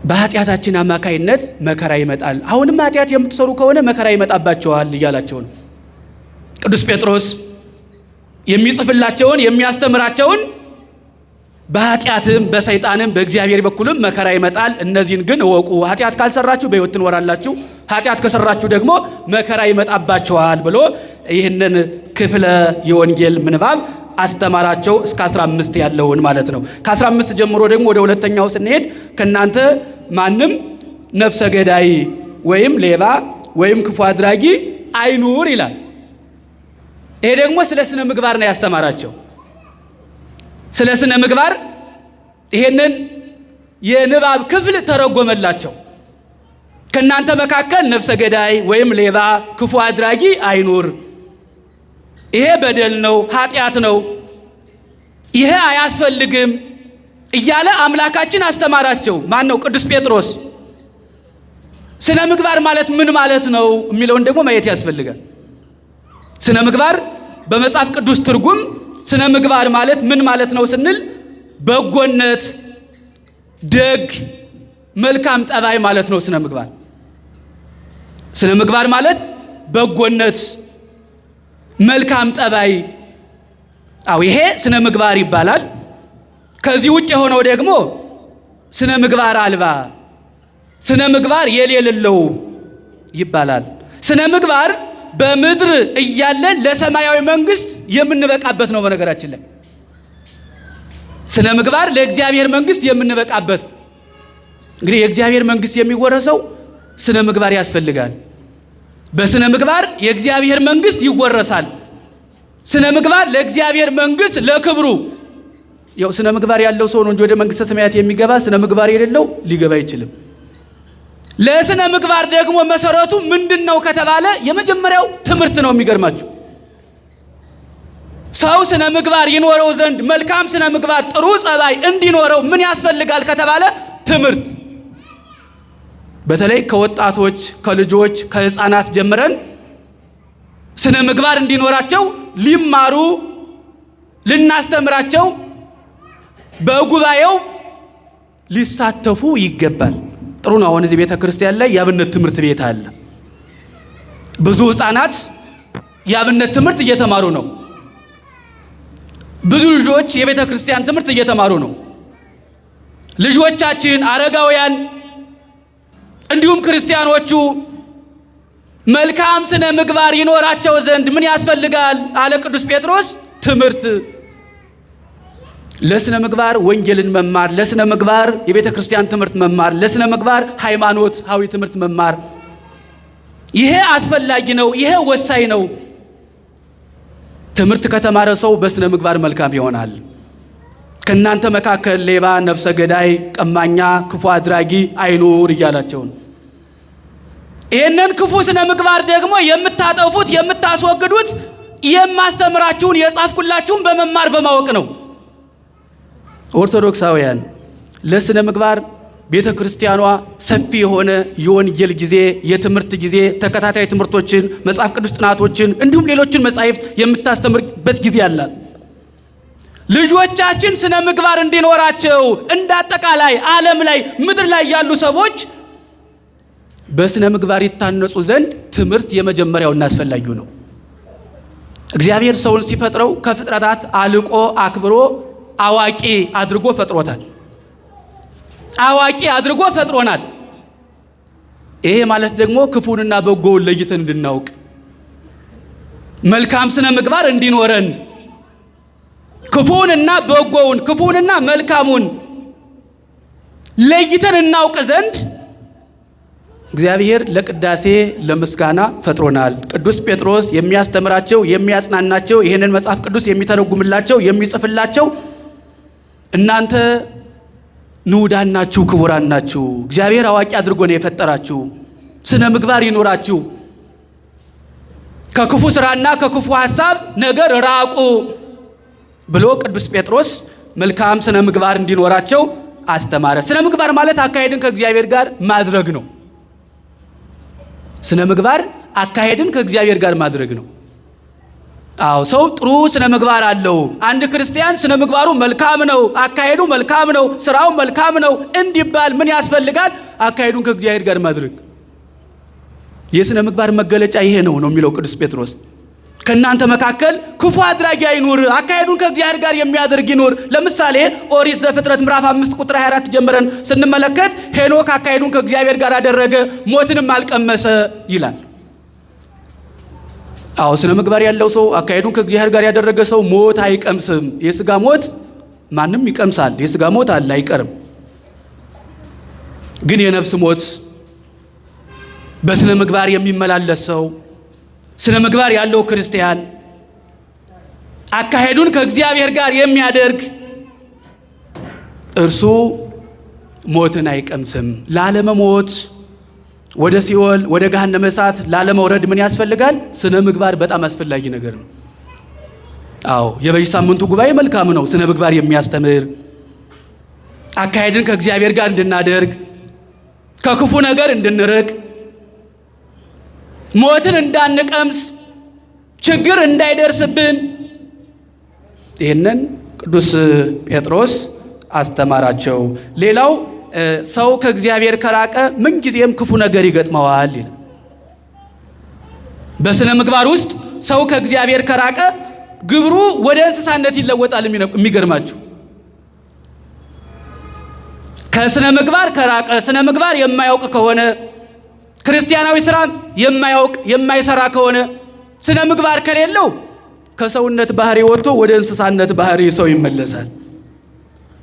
S5: በኃጢአታችን አማካይነት መከራ ይመጣል። አሁንም ኃጢአት የምትሰሩ ከሆነ መከራ ይመጣባቸዋል እያላቸው ነው ቅዱስ ጴጥሮስ። የሚጽፍላቸውን የሚያስተምራቸውን በኃጢአትም በሰይጣንም በእግዚአብሔር በኩልም መከራ ይመጣል፣ እነዚህን ግን እወቁ። ኃጢአት ካልሰራችሁ በሕይወት ትኖራላችሁ፣ ኃጢአት ከሰራችሁ ደግሞ መከራ ይመጣባቸዋል ብሎ ይህንን ክፍለ የወንጌል ምንባብ አስተማራቸው። እስከ 15 ያለውን ማለት ነው። ከ15 ጀምሮ ደግሞ ወደ ሁለተኛው ስንሄድ ከናንተ ማንም ነፍሰ ገዳይ ወይም ሌባ ወይም ክፉ አድራጊ አይኑር ይላል። ይሄ ደግሞ ስለ ስነ ምግባር ነው ያስተማራቸው። ስለ ስነ ምግባር ይሄንን የንባብ ክፍል ተረጎመላቸው። ከናንተ መካከል ነፍሰ ገዳይ ወይም ሌባ ክፉ አድራጊ አይኑር፣ ይሄ በደል ነው፣ ኃጢአት ነው፣ ይሄ አያስፈልግም እያለ አምላካችን አስተማራቸው። ማን ነው? ቅዱስ ጴጥሮስ። ስነ ምግባር ማለት ምን ማለት ነው የሚለውን ደግሞ ማየት ያስፈልጋል። ስነ ምግባር በመጽሐፍ ቅዱስ ትርጉም ስነ ምግባር ማለት ምን ማለት ነው ስንል በጎነት፣ ደግ፣ መልካም ጠባይ ማለት ነው። ስነ ምግባር ስነ ምግባር ማለት በጎነት፣ መልካም ጠባይ፣ አው ይሄ ስነ ምግባር ይባላል። ከዚህ ውጭ የሆነው ደግሞ ስነ ምግባር አልባ፣ ስነ ምግባር የሌለው ይባላል። ስነ ምግባር በምድር እያለን ለሰማያዊ መንግስት የምንበቃበት ነው። በነገራችን ላይ ስነ ምግባር ለእግዚአብሔር መንግስት የምንበቃበት። እንግዲህ የእግዚአብሔር መንግስት የሚወረሰው ስነ ምግባር ያስፈልጋል። በስነ ምግባር የእግዚአብሔር መንግስት ይወረሳል። ስነ ምግባር ለእግዚአብሔር መንግስት ለክብሩ። ያው ስነ ምግባር ያለው ሰው ነው እንጂ ወደ መንግስተ ሰማያት የሚገባ፣ ስነ ምግባር የሌለው ሊገባ አይችልም። ለስነ ምግባር ደግሞ መሰረቱ ምንድነው ከተባለ የመጀመሪያው ትምህርት ነው። የሚገርማችሁ ሰው ስነ ምግባር ይኖረው ዘንድ መልካም ስነ ምግባር ጥሩ ጸባይ እንዲኖረው ምን ያስፈልጋል ከተባለ ትምህርት። በተለይ ከወጣቶች ከልጆች ከህፃናት ጀምረን ስነ ምግባር እንዲኖራቸው ሊማሩ ልናስተምራቸው በጉባኤው ሊሳተፉ ይገባል። ጥሩ ነው። አሁን እዚህ ቤተ ክርስቲያን ላይ የአብነት ትምህርት ቤት አለ። ብዙ ህፃናት የአብነት ትምህርት እየተማሩ ነው። ብዙ ልጆች የቤተ ክርስቲያን ትምህርት እየተማሩ ነው። ልጆቻችን፣ አረጋውያን እንዲሁም ክርስቲያኖቹ መልካም ስነ ምግባር ይኖራቸው ዘንድ ምን ያስፈልጋል አለ ቅዱስ ጴጥሮስ? ትምህርት። ለስነ ምግባር ወንጌልን መማር፣ ለስነ ምግባር የቤተ ክርስቲያን ትምህርት መማር፣ ለስነ ምግባር ሃይማኖታዊ ትምህርት መማር፣ ይሄ አስፈላጊ ነው። ይሄ ወሳኝ ነው። ትምህርት ከተማረ ሰው በስነ ምግባር መልካም ይሆናል። ከናንተ መካከል ሌባ፣ ነፍሰ ገዳይ፣ ቀማኛ፣ ክፉ አድራጊ አይኑር እያላቸው ነው። ይህንን ክፉ ስነ ምግባር ደግሞ የምታጠፉት የምታስወግዱት የማስተምራችሁን የጻፍኩላችሁን በመማር በማወቅ ነው። ኦርቶዶክሳውያን ለስነ ምግባር ቤተ ክርስቲያኗ ሰፊ የሆነ የወንጌል ጊዜ፣ የትምህርት ጊዜ፣ ተከታታይ ትምህርቶችን፣ መጽሐፍ ቅዱስ ጥናቶችን እንዲሁም ሌሎችን መጻሕፍት የምታስተምርበት ጊዜ አላት። ልጆቻችን ስነ ምግባር እንዲኖራቸው እንዳጠቃላይ ዓለም ላይ ምድር ላይ ያሉ ሰዎች በስነ ምግባር ይታነጹ ዘንድ ትምህርት የመጀመሪያውና አስፈላጊው ነው። እግዚአብሔር ሰውን ሲፈጥረው ከፍጥረታት አልቆ አክብሮ አዋቂ አድርጎ ፈጥሮታል። አዋቂ አድርጎ ፈጥሮናል። ይሄ ማለት ደግሞ ክፉንና በጎውን ለይተን እንድናውቅ መልካም ስነ ምግባር እንዲኖረን ክፉንና በጎውን ክፉንና መልካሙን ለይተን እናውቅ ዘንድ እግዚአብሔር ለቅዳሴ ለምስጋና ፈጥሮናል። ቅዱስ ጴጥሮስ የሚያስተምራቸው የሚያጽናናቸው ይሄንን መጽሐፍ ቅዱስ የሚተረጉምላቸው የሚጽፍላቸው እናንተ ንዑዳን ናችሁ፣ ክቡራን ናችሁ፣ እግዚአብሔር አዋቂ አድርጎ ነው የፈጠራችሁ፣ ስነ ምግባር ይኖራችሁ፣ ከክፉ ስራና ከክፉ ሐሳብ ነገር ራቁ ብሎ ቅዱስ ጴጥሮስ መልካም ስነ ምግባር እንዲኖራቸው አስተማረ። ስነ ምግባር ማለት አካሄድን ከእግዚአብሔር ጋር ማድረግ ነው። ስነ ምግባር አካሄድን ከእግዚአብሔር ጋር ማድረግ ነው። አዎ ሰው ጥሩ ስነ ምግባር አለው። አንድ ክርስቲያን ስነ ምግባሩ መልካም ነው፣ አካሄዱ መልካም ነው፣ ስራው መልካም ነው እንዲባል ምን ያስፈልጋል? አካሄዱን ከእግዚአብሔር ጋር ማድረግ። የስነ ምግባር መገለጫ ይሄ ነው የሚለው ቅዱስ ጴጥሮስ። ከእናንተ መካከል ክፉ አድራጊ አይኑር፣ አካሄዱን ከእግዚአብሔር ጋር የሚያደርግ ይኑር። ለምሳሌ ኦሪት ዘፍጥረት ምዕራፍ 5 ቁጥር 24 ጀምረን ስንመለከት ሄኖክ አካሄዱን ከእግዚአብሔር ጋር አደረገ፣ ሞትንም አልቀመሰ ይላል። አዎ ስነ ምግባር ያለው ሰው አካሄዱን ከእግዚአብሔር ጋር ያደረገ ሰው ሞት አይቀምስም። የስጋ ሞት ማንም ይቀምሳል፣ የስጋ ሞት አለ አይቀርም። ግን የነፍስ ሞት በስነ ምግባር የሚመላለስ ሰው ስነ ምግባር ያለው ክርስቲያን አካሄዱን ከእግዚአብሔር ጋር የሚያደርግ እርሱ ሞትን አይቀምስም። ላለመሞት ወደ ሲኦል ወደ ገሃነመ እሳት ላለመውረድ ምን ያስፈልጋል? ስነ ምግባር በጣም አስፈላጊ ነገር ነው። አዎ የበዚህ ሳምንቱ ጉባኤ መልካም ነው። ስነ ምግባር የሚያስተምር አካሄድን ከእግዚአብሔር ጋር እንድናደርግ ከክፉ ነገር እንድንርቅ ሞትን እንዳንቀምስ ችግር እንዳይደርስብን ይህንን ቅዱስ ጴጥሮስ አስተማራቸው። ሌላው ሰው ከእግዚአብሔር ከራቀ ምንጊዜም ክፉ ነገር ይገጥመዋል ይላል። በስነ ምግባር ውስጥ ሰው ከእግዚአብሔር ከራቀ ግብሩ ወደ እንስሳነት ይለወጣል። የሚገርማችሁ ከስነ ምግባር ከራቀ ስነ ምግባር የማያውቅ ከሆነ ክርስቲያናዊ ስራ የማያውቅ የማይሰራ ከሆነ ስነ ምግባር ከሌለው ከሰውነት ባህሪ ወጥቶ ወደ እንስሳነት ባህሪ ሰው ይመለሳል።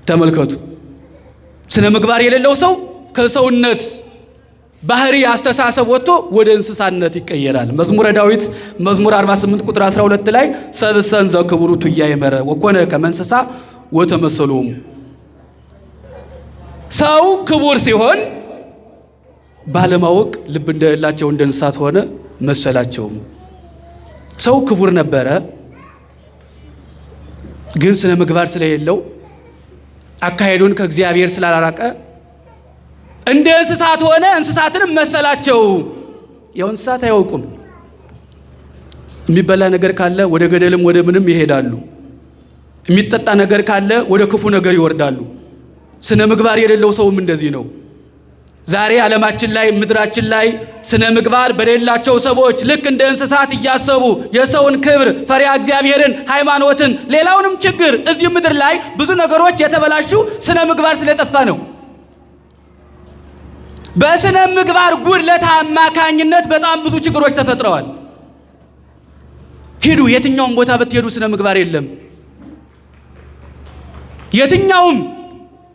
S5: ተመልከቱ። ስነ ምግባር የሌለው ሰው ከሰውነት ባህሪ አስተሳሰብ ወጥቶ ወደ እንስሳነት ይቀየራል። መዝሙረ ዳዊት መዝሙር 48 ቁጥር 12 ላይ ሰብሰን ዘክብሩ ትያይመረ ወኮነ ከመንሰሳ ወተመሰሎም። ሰው ክቡር ሲሆን ባለማወቅ ልብ እንደሌላቸው እንደ እንስሳት ሆነ መሰላቸው። ሰው ክቡር ነበረ፣ ግን ስነ ምግባር ስለሌለው አካሄዱን ከእግዚአብሔር ስላላራቀ እንደ እንስሳት ሆነ፣ እንስሳትንም መሰላቸው። ያው እንስሳት አያውቁም። የሚበላ ነገር ካለ ወደ ገደልም ወደ ምንም ይሄዳሉ። የሚጠጣ ነገር ካለ ወደ ክፉ ነገር ይወርዳሉ። ስነ ምግባር የሌለው ሰውም እንደዚህ ነው። ዛሬ ዓለማችን ላይ ምድራችን ላይ ስነ ምግባር በሌላቸው ሰዎች ልክ እንደ እንስሳት እያሰቡ የሰውን ክብር፣ ፈሪሃ እግዚአብሔርን፣ ሃይማኖትን፣ ሌላውንም ችግር እዚህ ምድር ላይ ብዙ ነገሮች የተበላሹ ስነ ምግባር ስለጠፋ ነው። በስነ ምግባር ጉድለት አማካኝነት በጣም ብዙ ችግሮች ተፈጥረዋል። ሂዱ፣ የትኛውም ቦታ ብትሄዱ ስነ ምግባር የለም። የትኛውም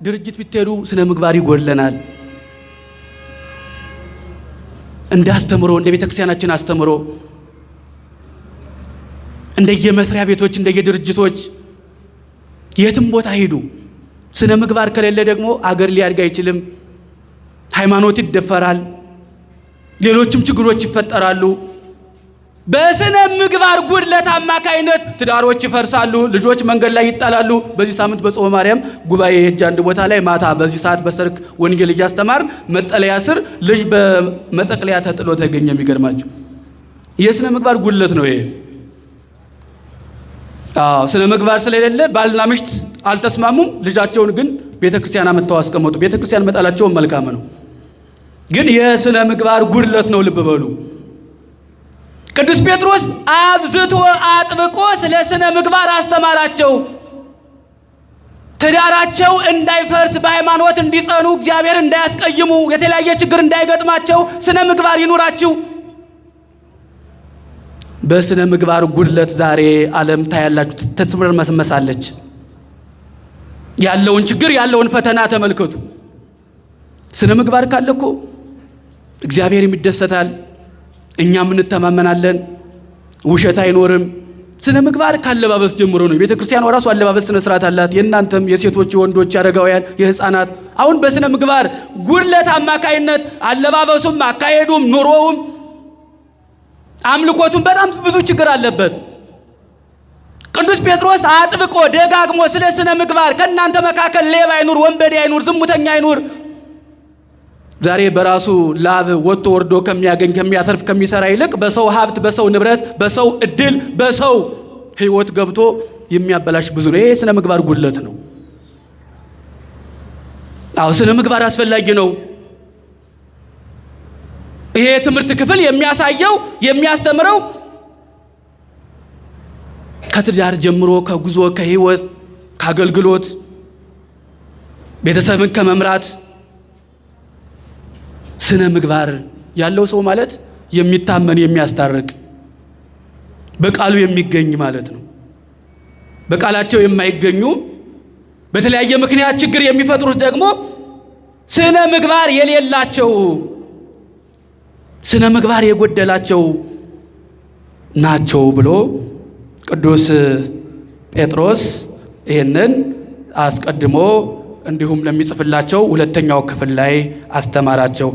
S5: ድርጅት ብትሄዱ ስነ ምግባር ይጎድለናል። እንደ አስተምሮ እንደ ቤተክርስቲያናችን አስተምሮ እንደየመስሪያ ቤቶች እንደየድርጅቶች የትም ቦታ ሂዱ፣ ስነ ምግባር ከሌለ ደግሞ አገር ሊያድግ አይችልም። ሃይማኖት ይደፈራል፣ ሌሎችም ችግሮች ይፈጠራሉ። በስነ ምግባር ጉድለት አማካይነት ትዳሮች ይፈርሳሉ፣ ልጆች መንገድ ላይ ይጣላሉ። በዚህ ሳምንት በጾመ ማርያም ጉባኤ ሄጄ አንድ ቦታ ላይ ማታ በዚህ ሰዓት በሰርክ ወንጌል እያስተማርን መጠለያ ስር ልጅ በመጠቅለያ ተጥሎ ተገኘ። የሚገርማችሁ የስነ ምግባር ጉድለት ነው ይሄ። ስነ ምግባር ስለሌለ ባልና ምሽት አልተስማሙም። ልጃቸውን ግን ቤተክርስቲያን አመጣው አስቀመጡ። ቤተክርስቲያን መጣላቸው መልካም ነው፣ ግን የስነ ምግባር ጉድለት ነው። ልብ በሉ። ቅዱስ ጴጥሮስ አብዝቶ አጥብቆ ስለ ስነ ምግባር አስተማራቸው። ትዳራቸው እንዳይፈርስ፣ በሃይማኖት እንዲጸኑ፣ እግዚአብሔር እንዳያስቀይሙ፣ የተለያየ ችግር እንዳይገጥማቸው ስነ ምግባር ይኑራችሁ። በስነ ምግባር ጉድለት ዛሬ ዓለም ታያላችሁ ትርመስመሳለች። ያለውን ችግር ያለውን ፈተና ተመልከቱ። ስነ ምግባር ካለ እኮ እግዚአብሔር ይደሰታል፣ እኛም እንተማመናለን፣ ውሸት አይኖርም። ስነ ምግባር ካለባበስ ጀምሮ ነው። ቤተክርስቲያን ራሱ አለባበስ ስነ ስርዓት አላት። የእናንተም የሴቶች፣ የወንዶች፣ አረጋውያን፣ የህፃናት አሁን በስነ ምግባር ጉድለት አማካይነት አለባበሱም፣ አካሄዱም፣ ኑሮውም፣ አምልኮቱም በጣም ብዙ ችግር አለበት። ቅዱስ ጴጥሮስ አጥብቆ ደጋግሞ ስለ ስነ ምግባር ከእናንተ መካከል ሌባ አይኑር፣ ወንበዴ አይኑር፣ ዝሙተኛ አይኑር። ዛሬ በራሱ ላብ ወጥቶ ወርዶ ከሚያገኝ ከሚያተርፍ ከሚሰራ ይልቅ በሰው ሀብት፣ በሰው ንብረት፣ በሰው እድል፣ በሰው ህይወት ገብቶ የሚያበላሽ ብዙ ነው። ይሄ ስነ ምግባር ጉድለት ነው። ስነ ምግባር አስፈላጊ ነው። ይሄ ትምህርት ክፍል የሚያሳየው የሚያስተምረው ከትዳር ጀምሮ ከጉዞ ከህይወት ከአገልግሎት ቤተሰብን ከመምራት ስነ ምግባር ያለው ሰው ማለት የሚታመን የሚያስታርቅ በቃሉ የሚገኝ ማለት ነው። በቃላቸው የማይገኙ በተለያየ ምክንያት ችግር የሚፈጥሩት ደግሞ ስነ ምግባር የሌላቸው ስነ ምግባር የጎደላቸው ናቸው ብሎ ቅዱስ ጴጥሮስ ይህንን አስቀድሞ እንዲሁም ለሚጽፍላቸው ሁለተኛው ክፍል ላይ አስተማራቸው።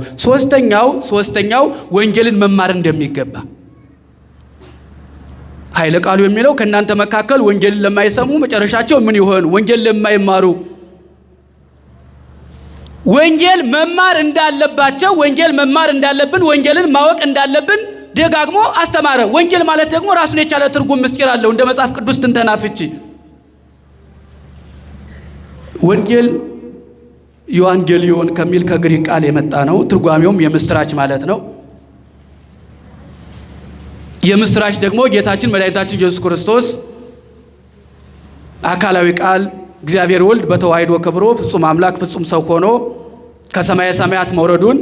S5: ሶስተኛው ወንጌልን መማር እንደሚገባ ኃይለ ቃሉ የሚለው ከእናንተ መካከል ወንጌልን ለማይሰሙ መጨረሻቸው ምን ይሆን? ወንጌል ለማይማሩ ወንጌል መማር እንዳለባቸው፣ ወንጌል መማር እንዳለብን፣ ወንጌልን ማወቅ እንዳለብን ደጋግሞ አስተማረ። ወንጌል ማለት ደግሞ ራሱን የቻለ ትርጉም ምስጢር አለው። እንደ መጽሐፍ ቅዱስ ትንተና ፍቺ ወንጌል ዮአንጌሊዮን ከሚል ከግሪክ ቃል የመጣ ነው። ትርጓሜውም የምስራች ማለት ነው። የምስራች ደግሞ ጌታችን መድኃኒታችን ኢየሱስ ክርስቶስ አካላዊ ቃል እግዚአብሔር ወልድ በተዋሕዶ ከብሮ ፍጹም አምላክ ፍጹም ሰው ሆኖ ከሰማየ ሰማያት መውረዱን፣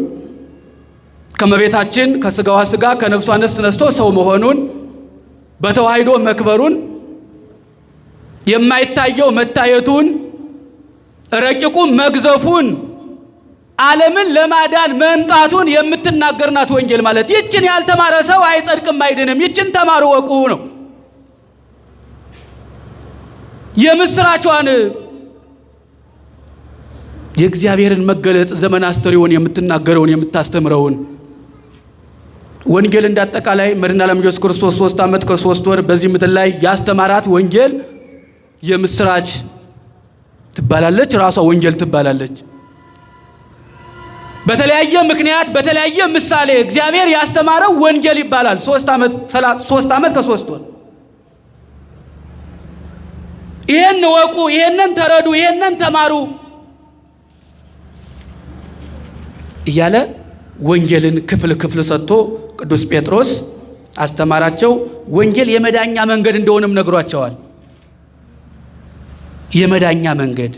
S5: ከመቤታችን ከስጋዋ ስጋ ከነፍሷ ነፍስ ነስቶ ሰው መሆኑን፣ በተዋሕዶ መክበሩን፣ የማይታየው መታየቱን፣ ረቂቁ መግዘፉን፣ ዓለምን ለማዳን መምጣቱን የምትናገር ናት ወንጌል ማለት። ይችን ያልተማረ ሰው አይጸድቅም አይድንም። ይችን ተማሩ ወቁ ነው። የምስራቿን የእግዚአብሔርን መገለጥ ዘመን አስተርእዮን የምትናገረውን የምታስተምረውን ወንጌል እንዳጠቃላይ መድኃኔ ዓለም ኢየሱስ ክርስቶስ 3 ዓመት ከ3 ወር በዚህ ምድር ላይ ያስተማራት ወንጌል የምስራች ትባላለች። ራሷ ወንጌል ትባላለች። በተለያየ ምክንያት በተለያየ ምሳሌ እግዚአብሔር ያስተማረው ወንጌል ይባላል። 3 ዓመት ከ3 ወር ይሄን ወቁ፣ ይሄንን ተረዱ፣ ይሄንን ተማሩ እያለ ወንጌልን ክፍል ክፍል ሰጥቶ ቅዱስ ጴጥሮስ አስተማራቸው። ወንጌል የመዳኛ መንገድ እንደሆነም ነግሯቸዋል። የመዳኛ መንገድ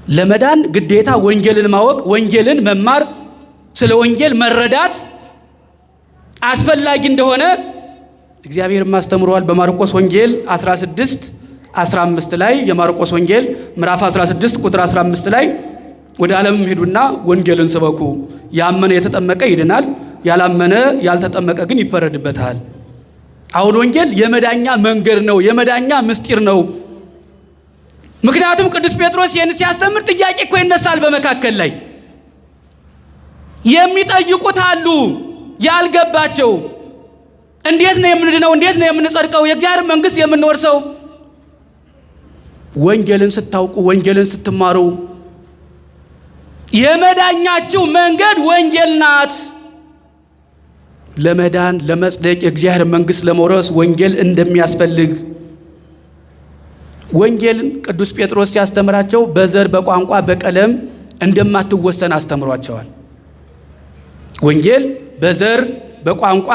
S5: ለመዳን ግዴታ ወንጌልን ማወቅ፣ ወንጌልን መማር፣ ስለ ወንጌል መረዳት አስፈላጊ እንደሆነ እግዚአብሔር ማስተምሯል። በማርቆስ ወንጌል 16:15 ላይ የማርቆስ ወንጌል ምዕራፍ 16 ቁጥር 15 ላይ ወደ ዓለም ሄዱና ወንጌልን ስበኩ፣ ያመነ የተጠመቀ ይድናል፣ ያላመነ ያልተጠመቀ ግን ይፈረድበታል። አሁን ወንጌል የመዳኛ መንገድ ነው፣ የመዳኛ ምስጢር ነው። ምክንያቱም ቅዱስ ጴጥሮስ ይህን ሲያስተምር ጥያቄ እኮ ይነሳል በመካከል ላይ። የሚጠይቁት አሉ ያልገባቸው። እንዴት ነው የምንድነው? እንዴት ነው የምንጸድቀው? የእግዚአብሔር መንግሥት የምንወርሰው? ወንጌልን ስታውቁ፣ ወንጌልን ስትማሩ የመዳኛችሁ መንገድ ወንጌል ናት። ለመዳን ለመጽደቅ የእግዚአብሔር መንግሥት ለመውረስ ወንጌል እንደሚያስፈልግ ወንጌልን ቅዱስ ጴጥሮስ ሲያስተምራቸው በዘር በቋንቋ በቀለም እንደማትወሰን አስተምሯቸዋል። ወንጌል በዘር በቋንቋ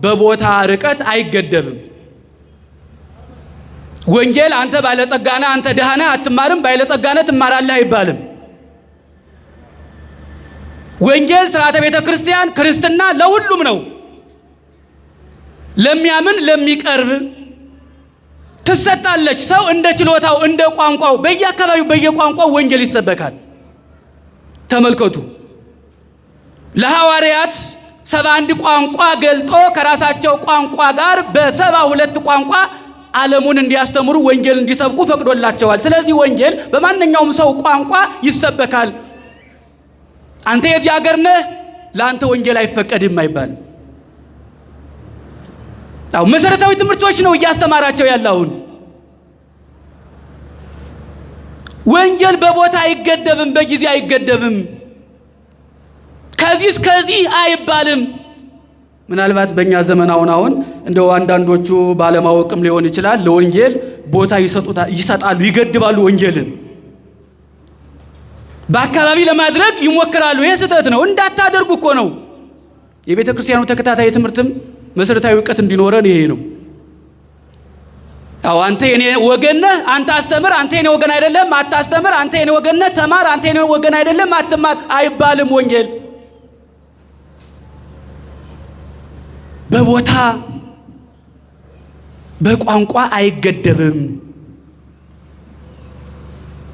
S5: በቦታ ርቀት አይገደብም። ወንጌል አንተ ባለጸጋና አንተ ደሃና አትማርም፣ ባለጸጋና ትማራለህ አይባልም። ወንጌል ሥርዓተ ቤተ ክርስቲያን ክርስትና ለሁሉም ነው። ለሚያምን ለሚቀርብ ትሰጣለች። ሰው እንደ ችሎታው እንደ ቋንቋው በየአካባቢው በየቋንቋው ወንጌል ይሰበካል። ተመልከቱ፣ ለሐዋርያት 71 ቋንቋ ገልጦ ከራሳቸው ቋንቋ ጋር በ72 ቋንቋ ዓለሙን እንዲያስተምሩ ወንጌል እንዲሰብኩ ፈቅዶላቸዋል። ስለዚህ ወንጌል በማንኛውም ሰው ቋንቋ ይሰበካል። አንተ የዚህ ሀገር ነህ፣ ለአንተ ወንጌል አይፈቀድም አይባልም። መሰረታዊ ትምህርቶች ነው እያስተማራቸው ያለውን። ወንጌል በቦታ አይገደብም፣ በጊዜ አይገደብም፣ ከዚህ እስከዚህ አይባልም። ምናልባት በእኛ ዘመን አሁን እንደው አንዳንዶቹ ባለማወቅም ሊሆን ይችላል ለወንጌል ቦታ ይሰጣሉ፣ ይገድባሉ። ወንጌልን በአካባቢ ለማድረግ ይሞክራሉ። ይሄ ስህተት ነው፣ እንዳታደርጉ እኮ ነው። የቤተ ክርስቲያኑ ተከታታይ ትምህርትም መሰረታዊ ዕውቀት እንዲኖረን ይሄ ነው። አንተ የኔ ወገን ነህ፣ አንተ አስተምር፣ አንተ የኔ ወገን አይደለም አታስተምር፣ አንተ የኔ ወገን ነህ ተማር፣ አንተ የኔ ወገን አይደለም አትማር አይባልም። ወንጌል በቦታ በቋንቋ አይገደብም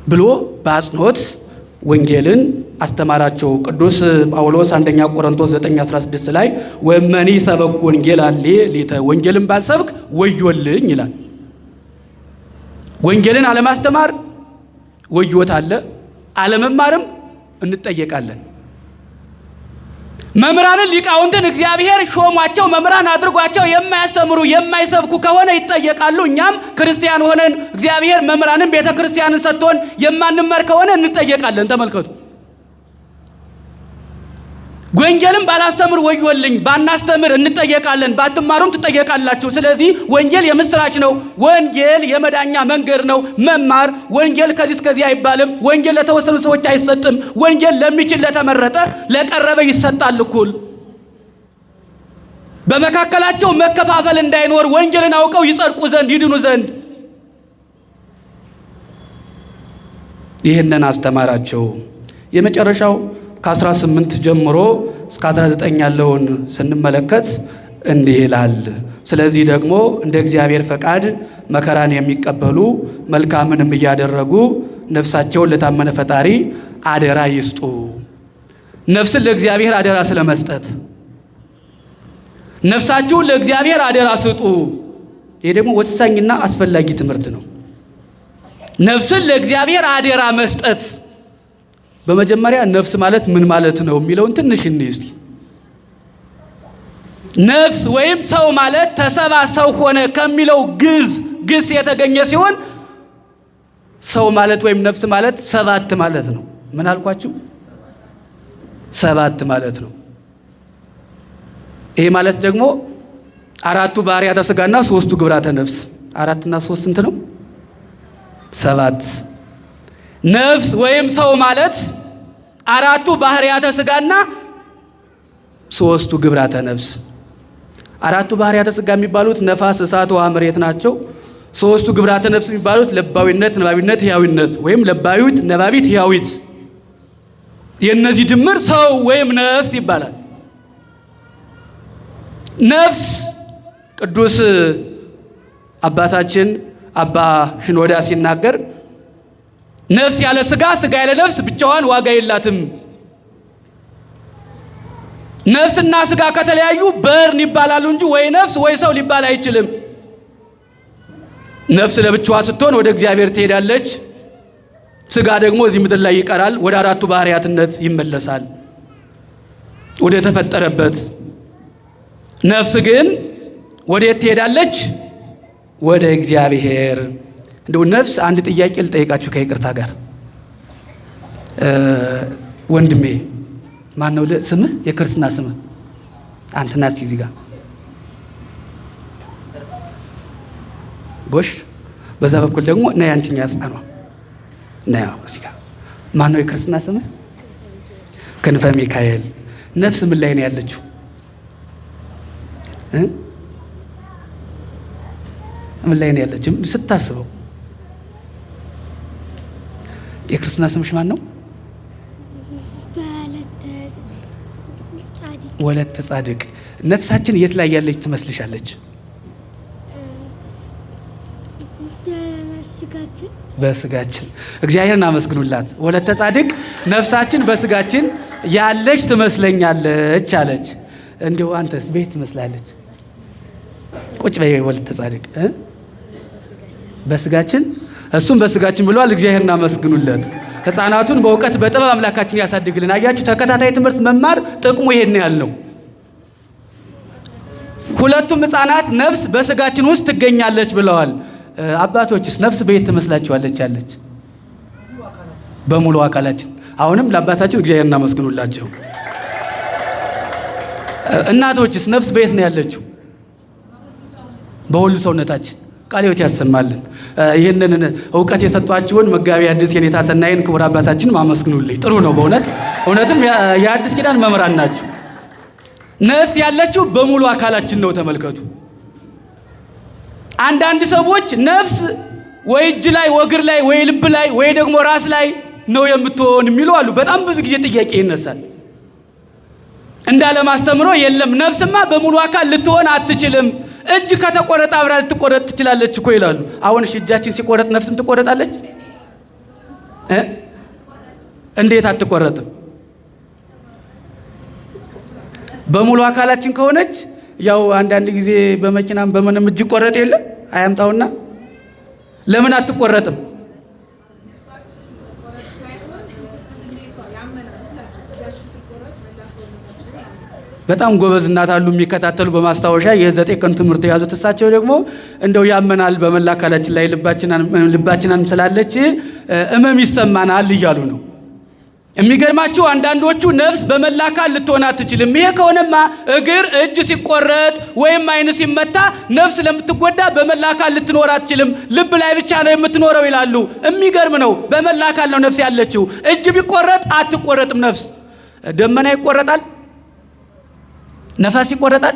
S5: ብሎ በአጽንኦት ወንጌልን አስተማራቸው። ቅዱስ ጳውሎስ አንደኛ ቆሮንቶስ 9:16 ላይ ወመኒ ሰበክ ወንጌል አለ ሊተ ወንጌልን ባልሰብክ ወዮልኝ ይላል። ወንጌልን አለማስተማር ወዮት አለ፣ አለመማርም እንጠየቃለን። መምህራንን ሊቃውንትን እግዚአብሔር ሾሟቸው መምህራን አድርጓቸው የማያስተምሩ የማይሰብኩ ከሆነ ይጠየቃሉ። እኛም ክርስቲያን ሆነን እግዚአብሔር መምህራንን ቤተ ክርስቲያንን ሰጥቶን የማንመር ከሆነ እንጠየቃለን። ተመልከቱ፣ ወንጌልን ባላስተምር ወዮልኝ፣ ባናስተምር እንጠየቃለን፣ ባትማሩም ትጠየቃላችሁ። ስለዚህ ወንጌል የምስራች ነው። ወንጌል የመዳኛ መንገድ ነው። መማር ወንጌል ከዚህ እስከዚህ አይባልም። ወንጌል ለተወሰኑ ሰዎች አይሰጥም። ወንጌል ለሚችል ለተመረጠ ለቀረበ ይሰጣል እኩል። በመካከላቸው መከፋፈል እንዳይኖር ወንጌልን አውቀው ይጸድቁ ዘንድ ይድኑ ዘንድ ይህንን አስተማራቸው። የመጨረሻው ከ18 ጀምሮ እስከ 19 ያለውን ስንመለከት እንዲህ ይላል። ስለዚህ ደግሞ እንደ እግዚአብሔር ፈቃድ መከራን የሚቀበሉ መልካምንም እያደረጉ ነፍሳቸውን ለታመነ ፈጣሪ አደራ ይስጡ። ነፍስን ለእግዚአብሔር አደራ ስለመስጠት ነፍሳችሁን ለእግዚአብሔር አደራ ስጡ። ይሄ ደግሞ ወሳኝና አስፈላጊ ትምህርት ነው። ነፍስን ለእግዚአብሔር አደራ መስጠት። በመጀመሪያ ነፍስ ማለት ምን ማለት ነው የሚለውን ትንሽ እንይ እስቲ። ነፍስ ወይም ሰው ማለት ተሰባ ሰው ሆነ ከሚለው ግስ የተገኘ ሲሆን ሰው ማለት ወይም ነፍስ ማለት ሰባት ማለት ነው። ምን አልኳችሁ? ሰባት ማለት ነው። ይሄ ማለት ደግሞ አራቱ ባህሪያተ ሥጋና ሶስቱ ግብራተ ነፍስ። አራትና ሶስት ስንት ነው? ሰባት። ነፍስ ወይም ሰው ማለት አራቱ ባህሪያተ ሥጋና ሶስቱ ግብራተ ነፍስ። አራቱ ባህሪያተ ሥጋ የሚባሉት ነፋስ፣ እሳት፣ ውሃ፣ መሬት ናቸው። ሶስቱ ግብራተ ነፍስ የሚባሉት ለባዊነት፣ ነባቢነት፣ ሕያዊነት ወይም ለባዊት፣ ነባቢት፣ ሕያዊት። የእነዚህ ድምር ሰው ወይም ነፍስ ይባላል። ነፍስ ቅዱስ አባታችን አባ ሽኖዳ ሲናገር ነፍስ ያለ ሥጋ፣ ሥጋ ያለ ነፍስ ብቻዋን ዋጋ የላትም። ነፍስና ሥጋ ከተለያዩ በርን ይባላሉ እንጂ ወይ ነፍስ ወይ ሰው ሊባል አይችልም። ነፍስ ለብቻዋ ስትሆን ወደ እግዚአብሔር ትሄዳለች። ሥጋ ደግሞ እዚህ ምድር ላይ ይቀራል፣ ወደ አራቱ ባህሪያትነት ይመለሳል፣ ወደ ተፈጠረበት። ነፍስ ግን ወዴት ትሄዳለች? ወደ እግዚአብሔር። እንደው ነፍስ አንድ ጥያቄ ልጠይቃችሁ ከይቅርታ ጋር። ወንድሜ ማን ነው ስምህ? የክርስትና ስምህ አንተና እስኪ እዚህ ጋር ጎሽ በዛ በኩል ደግሞ ነይ አንቺኛ ሕፃኗ ነይ እዚህ ጋር ማን ነው የክርስትና ስምህ? ክንፈ ሚካኤል። ነፍስ ምን ላይ ነው ያለችው? ምን ላይ ነው ያለችው ስታስበው? የክርስትና ስምሽ ማን ነው? ወለተ ጻድቅ። ነፍሳችን የት ላይ ያለች ትመስልሻለች? በስጋችን። እግዚአብሔርን አመስግኑላት። ወለተ ጻድቅ ነፍሳችን በስጋችን ያለች ትመስለኛለች አለች። እንዲሁ አንተስ ቤት ትመስላለች? ቁጭ በይ ወለተ ጻድቅ። በስጋችን እሱም በስጋችን ብሏል። እግዚአብሔርን አመስግኑለት። ሕፃናቱን በእውቀት በጥበብ አምላካችን ያሳድግልን። አያችሁ፣ ተከታታይ ትምህርት መማር ጥቅሙ ይሄን ያለው። ሁለቱም ሕፃናት ነፍስ በስጋችን ውስጥ ትገኛለች ብለዋል። አባቶችስ ነፍስ በየት ትመስላችኋለች ያለች? በሙሉ አካላችን። አሁንም ለአባታችን እግዚአብሔርን እናመስግኑላቸው። እናቶችስ ነፍስ በየት ነው ያለችው? በሁሉ ሰውነታችን። ቃለ ሕይወት ያሰማልን። ይህንን እውቀት የሰጧችሁን መጋቢ ሐዲስ የኔታ ሰናይን ክቡር አባታችን ማመስግኑልኝ። ጥሩ ነው በእውነት እውነትም የአዲስ ኪዳን መምህራን ናችሁ። ነፍስ ያለችው በሙሉ አካላችን ነው። ተመልከቱ። አንዳንድ ሰዎች ነፍስ ወይ እጅ ላይ ወግር ላይ ወይ ልብ ላይ ወይ ደግሞ ራስ ላይ ነው የምትሆን የሚሉ አሉ። በጣም ብዙ ጊዜ ጥያቄ ይነሳል። እንዳለማስተምሮ የለም ነፍስማ በሙሉ አካል ልትሆን አትችልም። እጅ ከተቆረጠ አብራ ልትቆረጥ ትችላለች እኮ ይላሉ። አሁን እጃችን ሲቆረጥ ነፍስም ትቆረጣለች? እንዴት አትቆረጥም? በሙሉ አካላችን ከሆነች ያው አንዳንድ ጊዜ በመኪናም በምንም እጅ ቆረጥ የለ አያምጣውና ለምን አትቆረጥም? በጣም ጎበዝ እናት አሉ የሚከታተሉ በማስታወሻ የ9 ቀን ትምህርት የያዙት። እሳቸው ደግሞ እንደው ያመናል በመላ አካላችን ላይ ልባችንን ስላለች እመም ይሰማናል እያሉ ነው። የሚገርማችሁ አንዳንዶቹ ነፍስ በመላ አካል ልትሆን አትችልም። ይሄ ከሆነማ እግር እጅ ሲቆረጥ ወይም ዓይን ሲመታ ነፍስ ለምትጎዳ በመላ አካል ልትኖር አትችልም፣ ልብ ላይ ብቻ ነው የምትኖረው ይላሉ። የሚገርም ነው። በመላ አካል ነው ነፍስ ያለችው። እጅ ቢቆረጥ አትቆረጥም ነፍስ። ደመና ይቆረጣል? ነፋስ ይቆረጣል?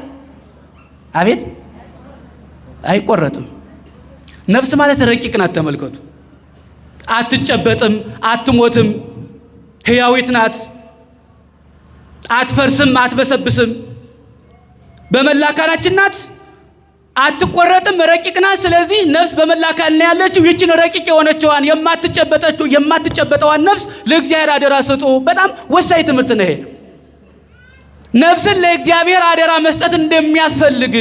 S5: አቤት አይቆረጥም። ነፍስ ማለት ረቂቅ ናት። ተመልከቱ። አትጨበጥም፣ አትሞትም፣ ሕያዊት ናት። አትፈርስም፣ አትበሰብስም። በመላ አካላችን ናት። አትቆረጥም፣ ረቂቅ ናት። ስለዚህ ነፍስ በመላ አካል ነው ያለችው። ይህችን ረቂቅ የሆነችዋን የማትጨበጠዋን ነፍስ ለእግዚአብሔር አደራ ስጡ። በጣም ወሳኝ ትምህርት ነው ይሄ። ነፍስን ለእግዚአብሔር አደራ መስጠት እንደሚያስፈልግ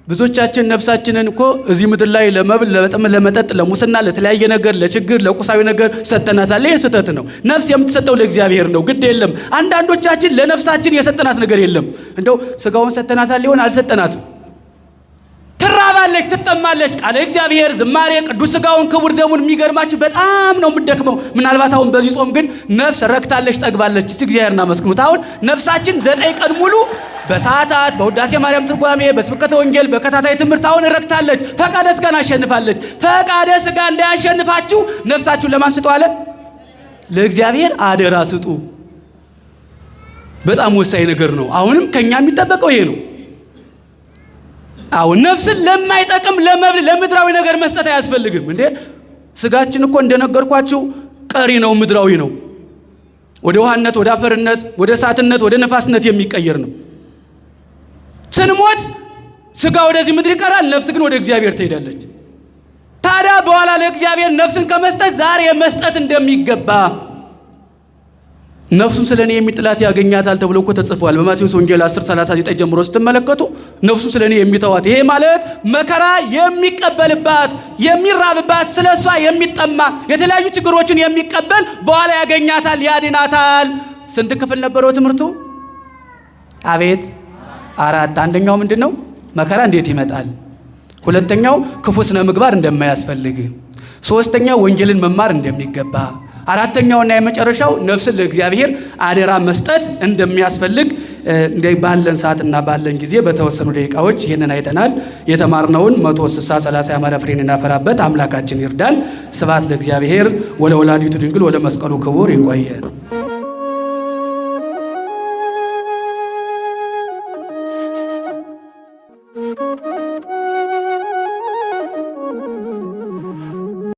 S5: ብዙዎቻችን ነፍሳችንን እኮ እዚህ ምድር ላይ ለመብል፣ ለመጠጥ፣ ለሙስና፣ ለተለያየ ነገር፣ ለችግር፣ ለቁሳዊ ነገር ሰጠናታል። ይህ ስህተት ነው። ነፍስ የምትሰጠው ለእግዚአብሔር ነው። ግድ የለም። አንዳንዶቻችን ለነፍሳችን የሰጠናት ነገር የለም። እንደው ስጋውን ሰጠናታል ሊሆን አልሰጠናትም። ትራባለች፣ ትጠማለች። ቃለ እግዚአብሔር፣ ዝማሬ፣ ቅዱስ ስጋውን ክቡር ደሙን የሚገርማችሁ በጣም ነው የምትደክመው። ምናልባት አሁን በዚህ ጾም ግን ነፍስ ረክታለች፣ ጠግባለች። እስቲ እግዚአብሔር እናመስግኑት። አሁን ነፍሳችን 9 ቀን ሙሉ በሰዓታት በውዳሴ ማርያም ትርጓሜ፣ በስብከተ ወንጌል፣ በከታታይ ትምህርት አሁን ረክታለች። ፈቃደ ስጋን አሸንፋለች። ፈቃደ ስጋ እንዳያሸንፋችሁ ነፍሳችሁን ለማን ስጡ አለ? ለእግዚአብሔር አደራ ስጡ። በጣም ወሳኝ ነገር ነው። አሁንም ከኛ የሚጠበቀው ይሄ ነው። አሁን ነፍስን ለማይጠቅም ለመብል ለምድራዊ ነገር መስጠት አያስፈልግም። እንዴ ስጋችን እኮ እንደነገርኳችሁ ቀሪ ነው፣ ምድራዊ ነው። ወደ ውሃነት፣ ወደ አፈርነት፣ ወደ እሳትነት፣ ወደ ነፋስነት የሚቀየር ነው። ስንሞት ስጋ ወደዚህ ምድር ይቀራል፣ ነፍስ ግን ወደ እግዚአብሔር ትሄዳለች። ታዲያ በኋላ ለእግዚአብሔር ነፍስን ከመስጠት ዛሬ መስጠት እንደሚገባ ነፍሱን ስለኔ የሚጥላት ያገኛታል ተብሎ እኮ ተጽፏል። በማቴዎስ ወንጌል 10:39 ጀምሮ ስትመለከቱ ነፍሱን ስለኔ የሚተዋት፣ ይሄ ማለት መከራ የሚቀበልባት፣ የሚራብባት፣ ስለሷ የሚጠማ የተለያዩ ችግሮችን የሚቀበል በኋላ ያገኛታል፣ ያድናታል። ስንት ክፍል ነበረው ትምህርቱ? አቤት 4። አንደኛው ምንድነው? መከራ እንዴት ይመጣል። ሁለተኛው ክፉ ስነ ምግባር እንደማያስፈልግ። ሶስተኛው ወንጌልን መማር እንደሚገባ። አራተኛውና የመጨረሻው ነፍስን ለእግዚአብሔር አደራ መስጠት እንደሚያስፈልግ እንደ ባለን ሰዓትና ባለን ጊዜ በተወሰኑ ደቂቃዎች ይህንን አይተናል። የተማርነውን 160 30 ያማረ ፍሬን እናፈራበት አምላካችን ይርዳን። ስብሐት ለእግዚአብሔር ወለወላዲቱ ድንግል ወለመስቀሉ ክቡር። ይቆየን።